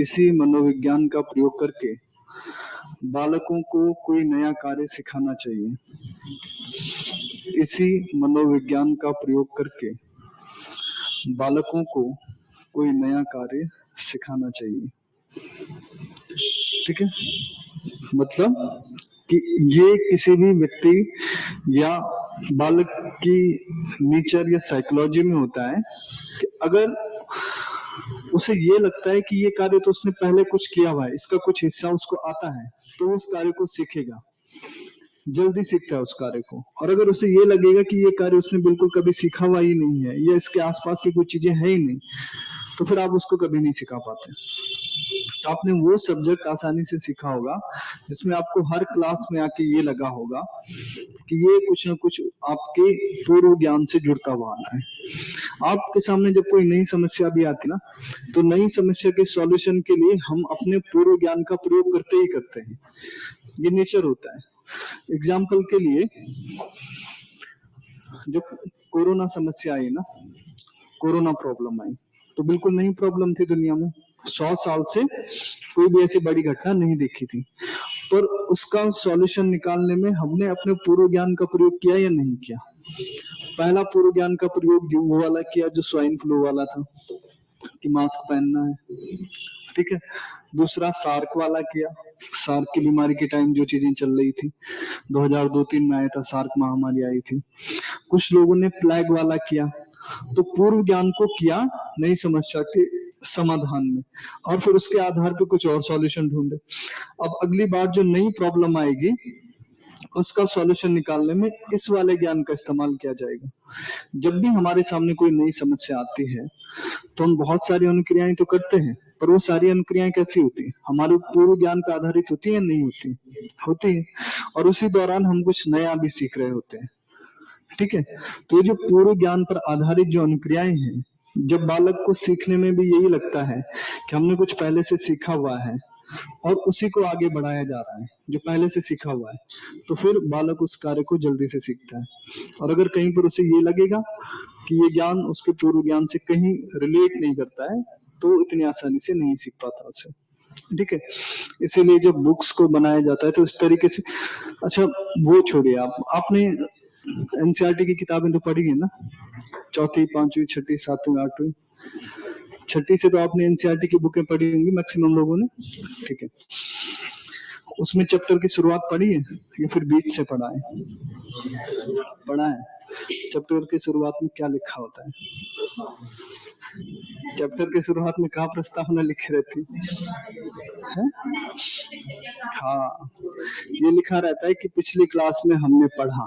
इसी मनोविज्ञान का प्रयोग करके बालकों को कोई नया कार्य सिखाना चाहिए। इसी मनोविज्ञान का प्रयोग करके बालकों को कोई नया कार्य सिखाना चाहिए। ठीक है, मतलब कि ये किसी भी व्यक्ति या बालक की नेचर या साइकोलॉजी में होता है कि अगर उसे ये लगता है कि ये कार्य तो उसने पहले कुछ किया हुआ है, इसका कुछ हिस्सा उसको आता है, तो उस कार्य को सीखेगा, जल्दी सीखता है उस कार्य को। और अगर उसे ये लगेगा कि ये कार्य उसने बिल्कुल कभी सीखा हुआ ही नहीं है या इसके आसपास की कुछ चीजें है ही नहीं, तो फिर आप उसको कभी नहीं सिखा पाते। तो आपने वो सब्जेक्ट आसानी से सीखा होगा जिसमें आपको हर क्लास में आके ये लगा होगा कि ये कुछ ना कुछ आपके पूर्व ज्ञान से जुड़ता हुआ आ रहा है। आपके सामने जब कोई नई समस्या भी आती ना, तो नई समस्या के सॉल्यूशन के लिए हम अपने पूर्व ज्ञान का प्रयोग करते ही करते हैं, ये नेचर होता है। एग्जाम्पल के लिए, जब कोरोना समस्या आई ना, कोरोना प्रॉब्लम आई, तो बिल्कुल नई प्रॉब्लम थी दुनिया में, 100 साल से कोई भी ऐसी बड़ी घटना नहीं देखी थी। पर उसका सॉल्यूशन निकालने में हमने अपने पूर्व ज्ञान का प्रयोग किया या नहीं किया? पहला पूर्व ज्ञान का प्रयोग वो वाला किया जो स्वाइन फ्लू वाला था, कि मास्क पहनना है, ठीक है। दूसरा सार्क वाला किया, सार्क की बीमारी के टाइम जो चीजें चल रही थी, 2002-3 में आया था सार्क महामारी आई थी। कुछ लोगों ने प्लेग वाला किया। तो पूर्व ज्ञान को किया नई समस्या के समाधान में, और फिर उसके आधार पे कुछ और सॉल्यूशन ढूंढे। अब अगली बार जो नई प्रॉब्लम आएगी उसका सॉल्यूशन निकालने में इस वाले ज्ञान का इस्तेमाल किया जाएगा। जब भी हमारे सामने कोई नई समस्या आती है तो हम बहुत सारी अनुक्रियाएं तो करते हैं, पर वो सारी अनुक्रियाएं कैसी होती है, हमारे पूर्व ज्ञान पर आधारित होती है या नहीं होती? होती है। और उसी दौरान हम कुछ नया भी सीख रहे होते हैं। ठीक है, तो ये जो पूर्व ज्ञान पर आधारित जो अनुक्रियाएं हैं, जब बालक को सीखने में भी यही लगता है कि हमने कुछ पहले से सीखा हुआ है और उसी को आगे बढ़ाया जा रहा है जो पहले से सीखा हुआ है, तो फिर बालक उस कार्य को जल्दी से सीखता है। और अगर कहीं पर उसे ये लगेगा कि ये ज्ञान उसके पूर्व ज्ञान से कहीं रिलेट नहीं करता है, तो इतनी आसानी से नहीं सीख पाता उसे। ठीक है, इसीलिए जब बुक्स को बनाया जाता है तो इस तरीके से। अच्छा, वो छोड़िए, आपने एनसीईआरटी की किताबें तो पढ़ी है ना, चौथी, पांचवी, छठी, सातवीं, आठवीं। छठी से तो आपने एनसीईआरटी की बुकें पढ़ी होंगी मैक्सिमम लोगों ने। ठीक है, उसमें चैप्टर की शुरुआत पढ़ी है या फिर बीच से पढ़ा है? पढ़ा है। चैप्टर की शुरुआत में क्या लिखा होता है? चैप्टर की शुरुआत में कहाँ प्रस्तावना लिखी रहती है? हाँ, ये लिखा रहता है कि पिछली क्लास में हमने पढ़ा।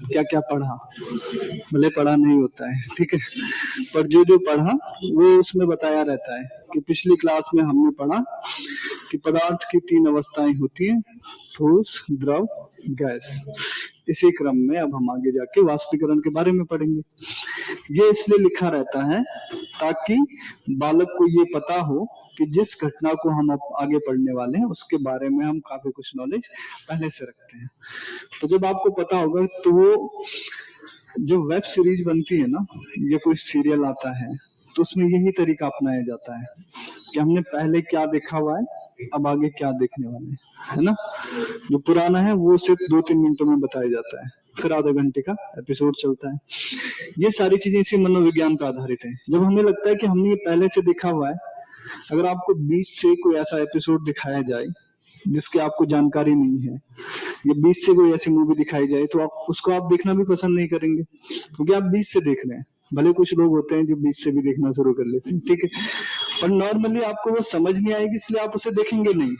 क्या क्या पढ़ा? भले पढ़ा नहीं होता है, ठीक है, पर जो जो पढ़ा वो उसमें बताया रहता है कि पिछली क्लास में हमने पढ़ा कि पदार्थ की तीन अवस्थाएं होती हैं, ठोस, द्रव, गैस। इसी क्रम में अब हम आगे जाके वाष्पीकरण के बारे में पढ़ेंगे। ये इसलिए लिखा रहता है ताकि बालक को ये पता हो कि जिस घटना को हम अब आगे पढ़ने वाले हैं उसके बारे में हम काफी कुछ नॉलेज पहले से रखते हैं। तो जब आपको पता होगा तो वो जो वेब सीरीज बनती है ना या कोई सीरियल आता है तो उसमें यही तरीका अपनाया जाता है कि हमने पहले क्या देखा हुआ है, अब आगे क्या देखने वाले हैं, है ना। जो पुराना है वो सिर्फ 2-3 मिनटों में बताया जाता है, फिर आधा घंटे का एपिसोड चलता है। ये सारी चीजें इसी मनोविज्ञान पर आधारित है। जब हमें लगता है कि हमने ये पहले से देखा हुआ है, अगर आपको 20 से कोई ऐसा एपिसोड दिखाया जाए जिसकी आपको जानकारी नहीं है, या 20 से कोई ऐसी मूवी दिखाई जाए तो आप उसको आप देखना भी पसंद नहीं करेंगे क्योंकि आप 20 से देख रहे हैं। भले कुछ लोग होते हैं जो 20 से भी देखना शुरू कर लेते हैं, ठीक है, पर नॉर्मली आपको वो समझ नहीं आएगी इसलिए आप उसे देखेंगे नहीं।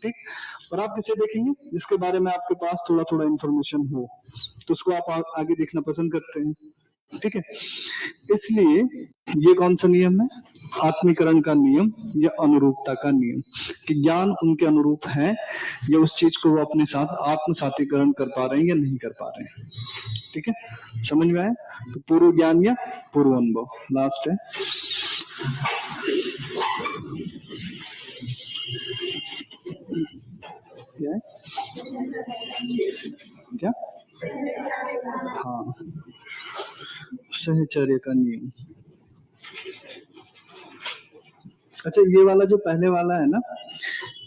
ठीक, और आप किसे देखेंगे जिसके बारे में आपके पास थोड़ा थोड़ा इन्फॉर्मेशन हो, तो उसको आप आगे देखना पसंद करते हैं। ठीक है, इसलिए ये कौन सा नियम है? आत्मीकरण का नियम या अनुरूपता का नियम, कि ज्ञान उनके अनुरूप है या उस चीज को वो अपने साथ आत्मसातीकरण कर पा रहे हैं या नहीं कर पा रहे हैं। ठीक है, समझ में आया? तो पूर्व ज्ञान या पूर्व अनुभव लास्ट है। क्या है? क्या? हाँ, सहचर्य का नियम। अच्छा, ये वाला जो पहले वाला है ना,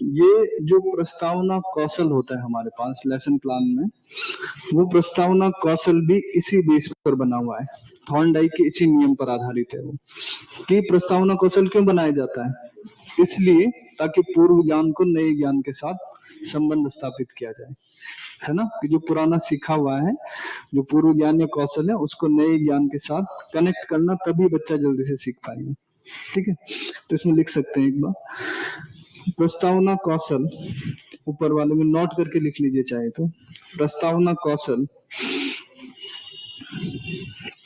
ये जो प्रस्तावना कौशल होता है हमारे पास लेसन प्लान में, वो प्रस्तावना कौशल भी इसी बेस पर बना हुआ है। थॉर्नडाइक के इसी नियम पर आधारित है वो, कि प्रस्तावना कौशल क्यों बनाया जाता है? इसलिए ताकि पूर्व ज्ञान को नए ज्ञान के साथ संबंध स्थापित किया जाए, है ना, कि जो पुराना सीखा हुआ है, जो पूर्व ज्ञान या कौशल है, उसको नए ज्ञान के साथ कनेक्ट करना, तभी बच्चा जल्दी से सीख पाएगा। ठीक है, तो इसमें लिख सकते हैं एक बार, प्रस्तावना कौशल, ऊपर वाले में नोट करके लिख लीजिए चाहे तो। प्रस्तावना कौशल,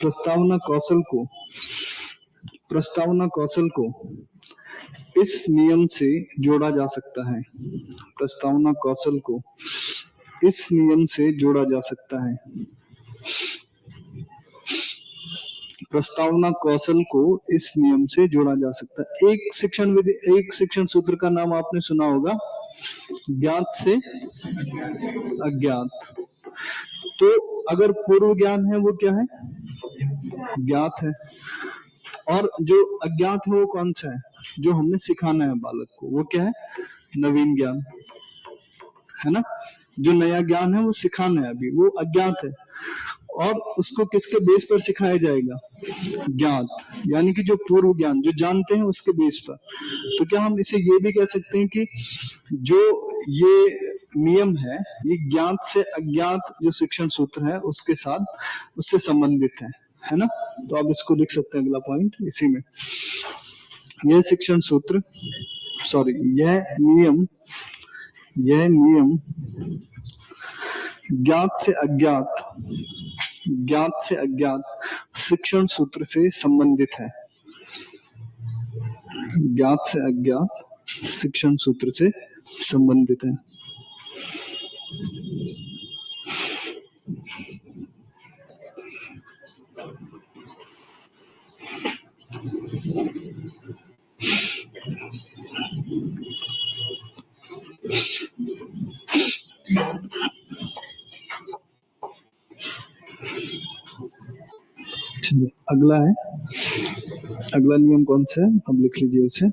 प्रस्तावना कौशल को, प्रस्तावना कौशल को इस नियम से जोड़ा जा सकता है। प्रस्तावना कौशल को इस नियम से जोड़ा जा सकता है। प्रस्तावना कौशल को इस नियम से जोड़ा जा सकता है। एक शिक्षण विधि, एक शिक्षण सूत्र का नाम आपने सुना होगा, ज्ञात से अज्ञात। तो अगर पूर्व ज्ञान है वो क्या है? ज्ञात है। और जो अज्ञात है वो कौन सा है? जो हमने सिखाना है बालक को, वो क्या है? नवीन ज्ञान, है ना। जो नया ज्ञान है वो सिखाना है, अभी वो अज्ञात है। और उसको किसके बेस पर सिखाया जाएगा? ज्ञात, यानी कि जो पूर्व ज्ञान जो जानते हैं उसके बेस पर। तो क्या हम इसे ये भी कह सकते हैं कि जो ये नियम ये ज्ञात से अज्ञात जो शिक्षण सूत्र है उसके साथ, उससे संबंधित है ना। तो आप इसको लिख सकते हैं, अगला पॉइंट इसी में, यह शिक्षण सूत्र, सॉरी, यह नियम ज्ञात से अज्ञात, ज्ञात से अज्ञात शिक्षण सूत्र से संबंधित है। ज्ञात से अज्ञात शिक्षण सूत्र से संबंधित है। चलिए अगला है, अगला नियम कौन सा है, अब लिख लीजिए उसे,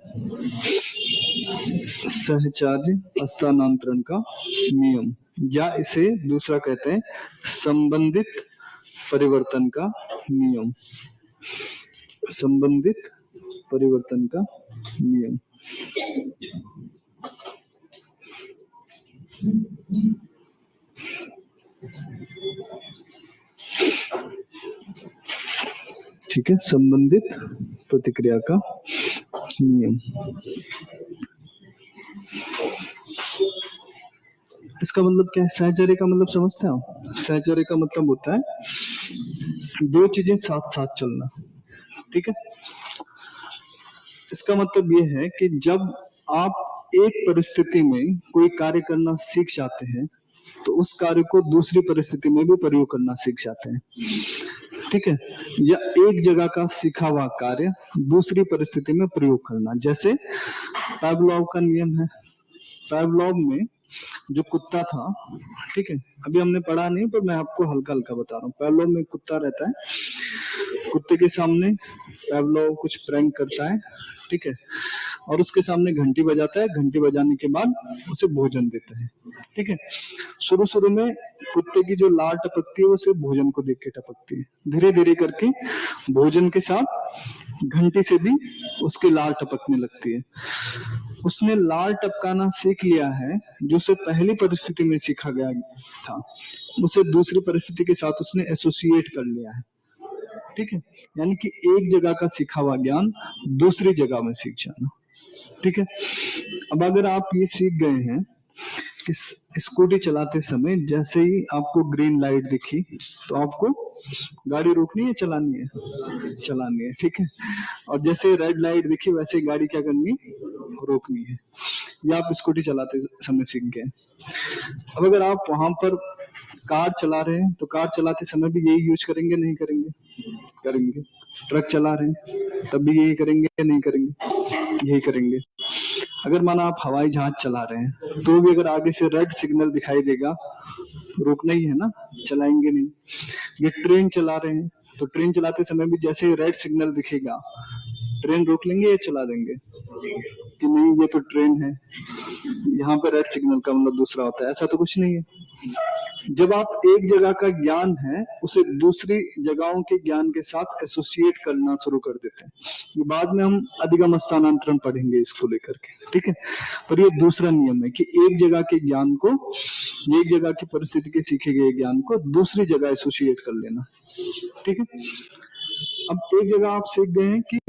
सहचार्य हस्तांतरण का नियम, या इसे दूसरा कहते हैं संबंधित परिवर्तन का नियम। संबंधित परिवर्तन का नियम। ठीक है, संबंधित प्रतिक्रिया का नियम। इसका मतलब क्या है? सहचर्य का मतलब समझते हैं आप? सहचर्य का मतलब होता है दो चीजें साथ साथ चलना। ठीक है, इसका मतलब ये है कि जब आप एक परिस्थिति में कोई कार्य करना सीख जाते हैं तो उस कार्य को दूसरी परिस्थिति में भी प्रयोग करना सीख जाते हैं। ठीक है, या एक जगह का सीखा हुआ कार्य दूसरी परिस्थिति में प्रयोग करना, जैसे पावलोव का नियम है। पावलोव में जो कुत्ता था, ठीक है, अभी हमने पढ़ा नहीं पर मैं आपको हल्का हल्का बता रहा हूँ। पावलोव में कुत्ता रहता है, कुत्ते के सामने पावलोव कुछ प्रैंक करता है, ठीक है, और उसके सामने घंटी बजाता है, घंटी बजाने के बाद उसे भोजन देता है। ठीक है, शुरू शुरू में कुत्ते की जो लार टपकती है वो सिर्फ भोजन को देख के टपकती है, धीरे धीरे करके भोजन के साथ घंटी से भी उसकी लार टपकने लगती है। उसने लार टपकाना सीख लिया है जो उसे पहली परिस्थिति में सीखा गया था, उसे दूसरी परिस्थिति के साथ उसने एसोसिएट कर लिया है। ठीक है, यानी कि एक जगह का सीखा हुआ ज्ञान दूसरी जगह में सीख जाना। ठीक है, अब अगर आप ये सीख गए हैं कि स्कूटी चलाते समय जैसे ही आपको ग्रीन लाइट दिखी तो आपको गाड़ी रोकनी है चलानी है? चलानी है। ठीक है, और जैसे रेड लाइट दिखी वैसे ही गाड़ी क्या करनी है? रोकनी है। या आप स्कूटी चलाते समय सीख गए। अब अगर आप वहां पर कार चला रहे हैं तो कार चलाते समय भी यही यूज करेंगे नहीं करेंगे? करेंगे। ट्रक चला रहे हैं तब भी यही करेंगे नहीं करेंगे? यही करेंगे। अगर माना आप हवाई जहाज चला रहे हैं तो भी अगर आगे से रेड सिग्नल दिखाई देगा रोकना ही है ना, चलाएंगे नहीं। ये ट्रेन चला रहे हैं तो ट्रेन चलाते समय भी जैसे रेड सिग्नल दिखेगा ट्रेन रोक लेंगे या चला देंगे कि नहीं ये तो ट्रेन है, यहाँ पे रेड सिग्नल का मतलब दूसरा होता है? ऐसा तो कुछ नहीं है। जब आप एक जगह का ज्ञान है उसे दूसरी जगहों के ज्ञान के साथ एसोसिएट करना शुरू कर देते हैं। बाद में हम अधिगम स्थानांतरण पढ़ेंगे इसको लेकर के। ठीक है, पर ये दूसरा नियम है कि एक जगह के ज्ञान को, एक जगह की परिस्थिति के सीखे गए ज्ञान को दूसरी जगह एसोसिएट कर लेना। ठीक है, अब एक जगह आप सीख गए हैं कि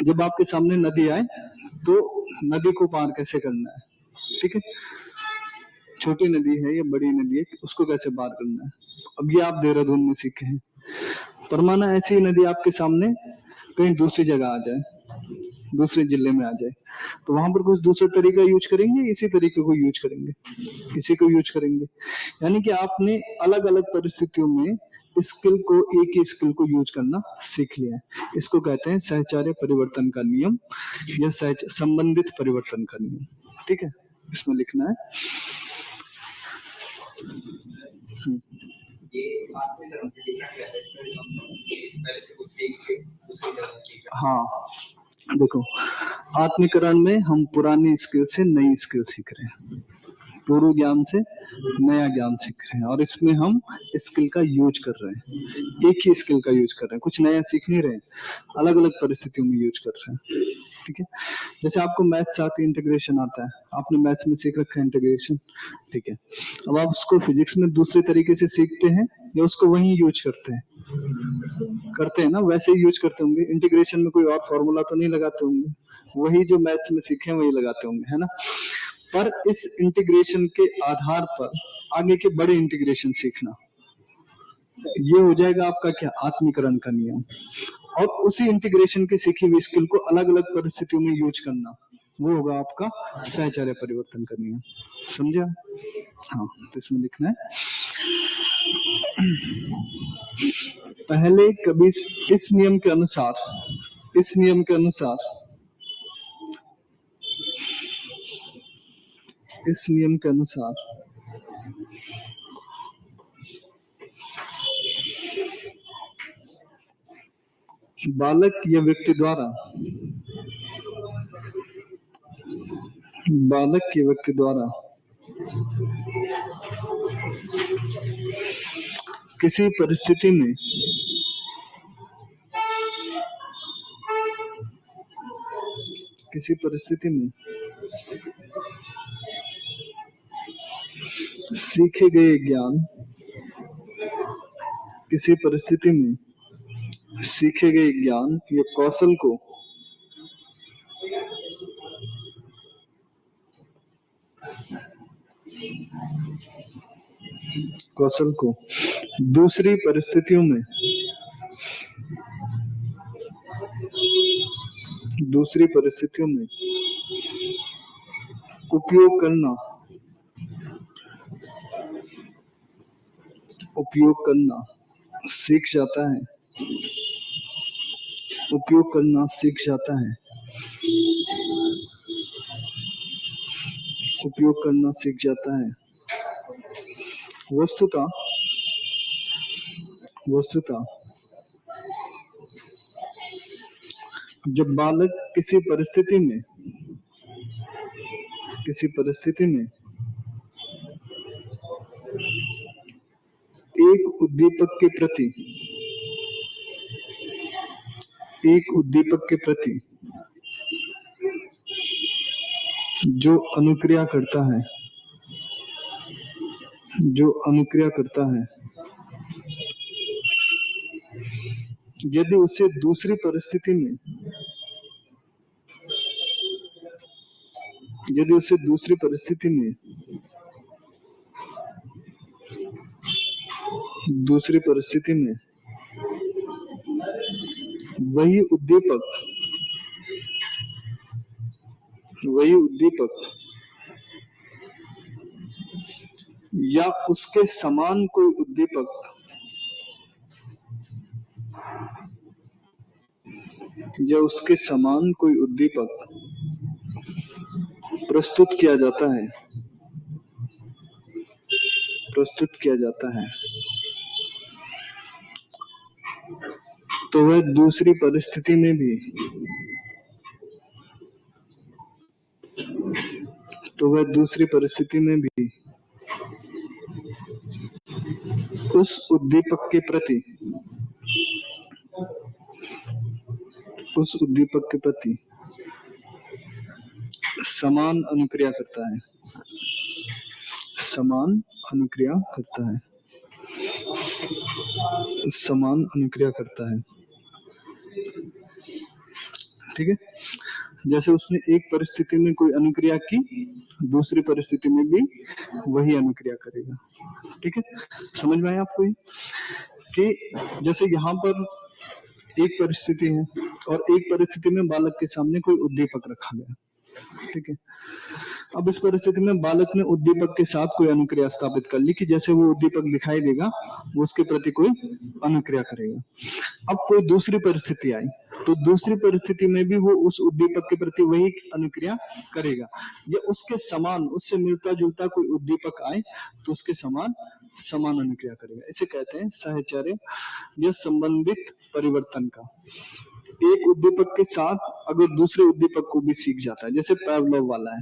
जब आपके सामने नदी आए तो नदी को पार कैसे करना है। ठीक है, छोटी नदी है या बड़ी नदी है उसको कैसे पार करना है, अब ये आप देहरादून में सीखे हैं। पर माना ऐसी नदी आपके सामने कहीं दूसरी जगह आ जाए, दूसरे जिले में आ जाए, तो वहां पर कुछ दूसरा तरीका यूज करेंगे, इसी तरीके को यूज करेंगे, इसी को यूज करेंगे। यानी कि आपने अलग अलग परिस्थितियों में स्किल को, एक ही स्किल को यूज करना सीख लिया है। इसको कहते हैं सहचार्य परिवर्तन का नियम या संबंधित परिवर्तन का नियम। ठीक है, इसमें लिखना है। हाँ, देखो, आत्मीकरण में हम पुरानी स्किल से नई स्किल सीख रहे हैं, पूर्व ज्ञान से नया ज्ञान सीख रहे हैं, और इसमें हम स्किल का यूज कर रहे हैं, एक ही स्किल का यूज कर रहे हैं, कुछ नया सीख नहीं रहे हैं, अलग अलग परिस्थितियों में यूज कर रहे हैं। ठीक है, जैसे आपको मैथ्स आती है, इंटीग्रेशन आता है, आपने मैथ्स में सीख रखा है इंटीग्रेशन। ठीक है, अब आप उसको फिजिक्स में दूसरे तरीके से सीखते हैं या उसको वही यूज करते हैं? करते हैं ना, वैसे ही यूज करते होंगे। इंटीग्रेशन में कोई और फॉर्मूला तो नहीं लगाते होंगे, वही जो मैथ्स में सीखे वही लगाते होंगे, है ना। पर इस इंटीग्रेशन के आधार पर आगे के बड़े इंटीग्रेशन सीखना, ये हो जाएगा आपका क्या, आत्मीकरण का नियम। और उसी इंटीग्रेशन की सीखी हुई स्किल को अलग अलग परिस्थितियों में यूज करना, वो होगा आपका साहचर्य परिवर्तन का नियम। समझा? हाँ, तो इसमें लिखना है, पहले कभी इस नियम के अनुसार, इस नियम के अनुसार, इस नियम के अनुसार बालक या व्यक्ति द्वारा, बालक के व्यक्ति द्वारा किसी परिस्थिति में, किसी परिस्थिति में सीखे गए ज्ञान, किसी परिस्थिति में सीखे गए ज्ञान या कौशल को, कौशल को दूसरी परिस्थितियों में, दूसरी परिस्थितियों में उपयोग करना, उपयोग करना सीख जाता है, उपयोग करना सीख जाता है, उपयोग करना सीख जाता है। वस्तुतः, वस्तुतः जब बालक किसी परिस्थिति में, किसी परिस्थिति में एक उद्दीपक के प्रति, एक उद्दीपक के प्रति जो अनुक्रिया करता है, जो अनुक्रिया करता है, यदि उसे दूसरी परिस्थिति में, यदि उसे दूसरी परिस्थिति में, दूसरी परिस्थिति में वही उद्दीपक, वही उद्दीपक या उसके समान कोई उद्दीपक, या उसके समान कोई उद्दीपक प्रस्तुत किया जाता है, प्रस्तुत किया जाता है, तो वह दूसरी परिस्थिति में भी, तो वह दूसरी परिस्थिति में भी उस उद्दीपक के प्रति, उस उद्दीपक के प्रति समान अनुक्रिया करता है, समान अनुक्रिया करता है, समान अनुक्रिया करता है। ठीक है, जैसे उसने एक परिस्थिति में कोई अनुक्रिया की, दूसरी परिस्थिति में भी वही अनुक्रिया करेगा। ठीक है, समझ में आया आपको ये? कि जैसे यहाँ पर एक परिस्थिति है और एक परिस्थिति में बालक के सामने कोई उद्दीपक रखा गया। ठीक है, अब इस परिस्थिति में बालक ने उद्दीपक के साथ कोई अनुक्रिया स्थापित कर ली कि जैसे वो उद्दीपक दिखाई देगा वो उसके प्रति कोई अनुक्रिया करेगा। अब कोई दूसरी परिस्थिति आई तो दूसरी परिस्थिति में भी वो उस उद्दीपक के प्रति वही अनुक्रिया करेगा, या उसके समान, उससे मिलता जुलता कोई उद्दीपक आए तो उसके समान समान अनुक्रिया करेगा। इसे कहते हैं साहचर्य या संबंधित परिवर्तन का। एक उद्दीपक के साथ अगर दूसरे उद्दीपक को भी सीख जाता है, जैसे पैवलोव वाला है,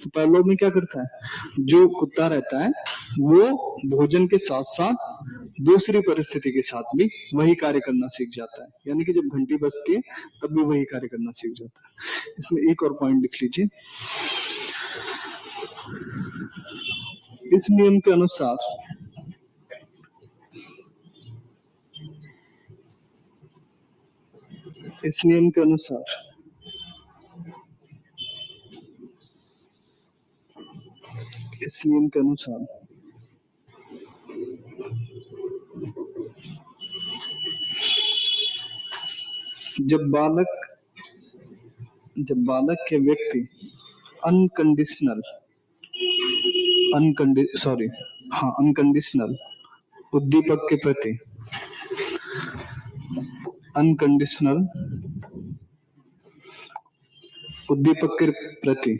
तो पैवलोव में क्या करता है, जो कुत्ता रहता है वो भोजन के साथ साथ दूसरी परिस्थिति के साथ भी वही कार्य करना सीख जाता है, यानी कि जब घंटी बजती है तब भी वही कार्य करना सीख जाता है। इसमें एक और पॉइंट लिख लीजिए, इस नियम के अनुसार इस नियम के अनुसार इस नियम के अनुसार जब बालक के व्यक्ति अनकंडीशनल अनकंडीशनल उद्दीपक के प्रति अनकंडीशनल उद्दीपक के प्रति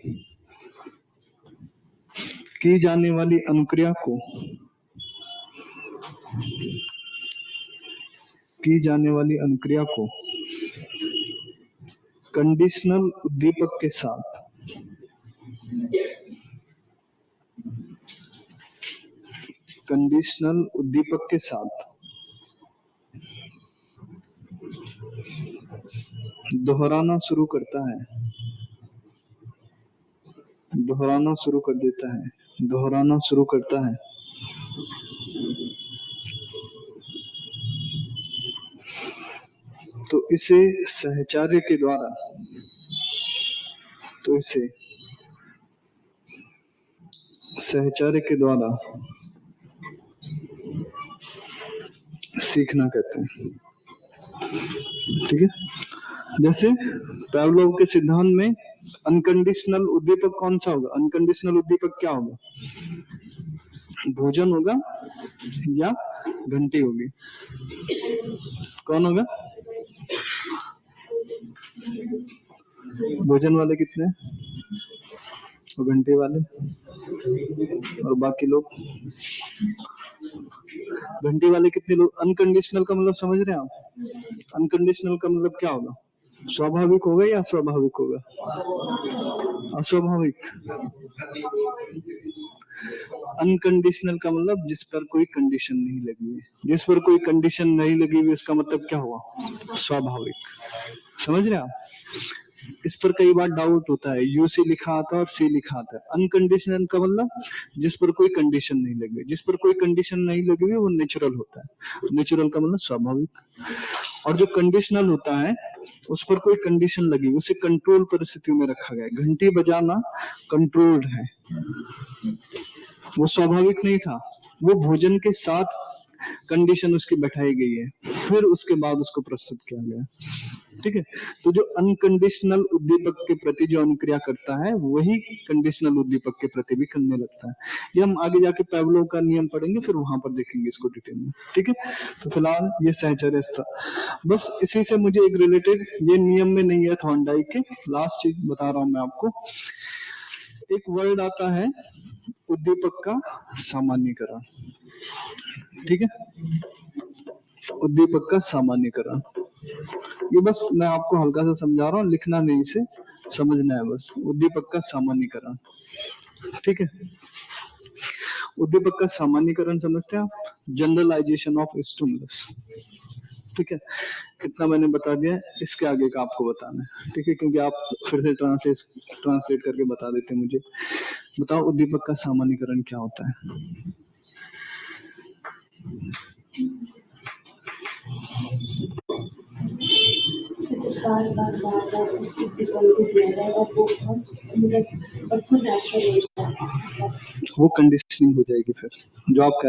की जाने वाली अनुक्रिया को कंडीशनल उद्दीपक के साथ दोहराना शुरू करता है तो इसे सहचार्य के द्वारा सीखना कहते हैं। ठीक है, जैसे पावलोव के सिद्धांत में अनकंडीशनल उद्दीपक कौन सा होगा? अनकंडीशनल उद्दीपक क्या होगा? भोजन होगा या घंटी होगी? कौन होगा? भोजन वाले कितने और घंटे वाले और बाकी लोग? घंटी वाले कितने लोग? अनकंडीशनल का मतलब समझ रहे हैं आप? अनकंडीशनल का मतलब क्या होगा? स्वाभाविक होगा या अस्वाभाविक होगा? अस्वाभाविक। अनकंडीशनल का मतलब जिस पर कोई कंडीशन नहीं लगी है। जिस पर कोई कंडीशन नहीं लगी हुई इसका मतलब क्या हुआ? स्वाभाविक। समझ रहे हैं आप? इस पर कई बार डाउट होता है, यूसी लिखा आता है और सी लिखा आता है। अनकंडीशनल का मतलब जिस पर कोई कंडीशन नहीं लगी हुई। जिस पर कोई कंडीशन नहीं लगी हुई वो नेचुरल होता है। नेचुरल का मतलब स्वाभाविक। और जो कंडीशनल होता है उस पर कोई कंडीशन लगी, उसे कंट्रोल परिस्थितियों में रखा गया। घंटी बजाना कंट्रोल्ड है, वो स्वाभाविक नहीं था। वो भोजन के साथ कंडीशन उसकी बैठाई गई है, फिर उसके बाद उसको प्रस्तुत किया गया। ठीक है, तो जो अनकंडीशनल उद्दीपक के प्रति जो अनुक्रिया करता है वही कंडीशनल उद्दीपक के प्रति भी करने लगता है। ये हम आगे जाके पावलोव का नियम पढ़ेंगे, फिर वहां पर देखेंगे इसको डिटेल में। ठीक है, तो फिलहाल ये सहचर्य था। बस इसी से मुझे एक रिलेटेड, ये नियम में नहीं है थॉर्नडाइक के, लास्ट चीज बता रहा हूं मैं आपको। एक वर्ड आता है उद्दीपक का सामान्यीकरण। ठीक है, उद्दीपक का सामान्यीकरण। ये बस मैं आपको हल्का सा समझा रहा हूँ, लिखना नहीं, इसे समझना है बस। उद्दीपक का सामान्यीकरण। ठीक है, उद्दीपक का सामान्यीकरण समझते हैं आप? Generalization of stimulus. ठीक है, इतना मैंने बता दिया, इसके आगे का आपको बताना है। ठीक है, क्योंकि आप फिर से ट्रांसलेट करके बता देते मुझे। बताओ उद्दीपक का सामान्यीकरण क्या होता है? वो कंडीशनिंग हो जाएगी फिर जो आप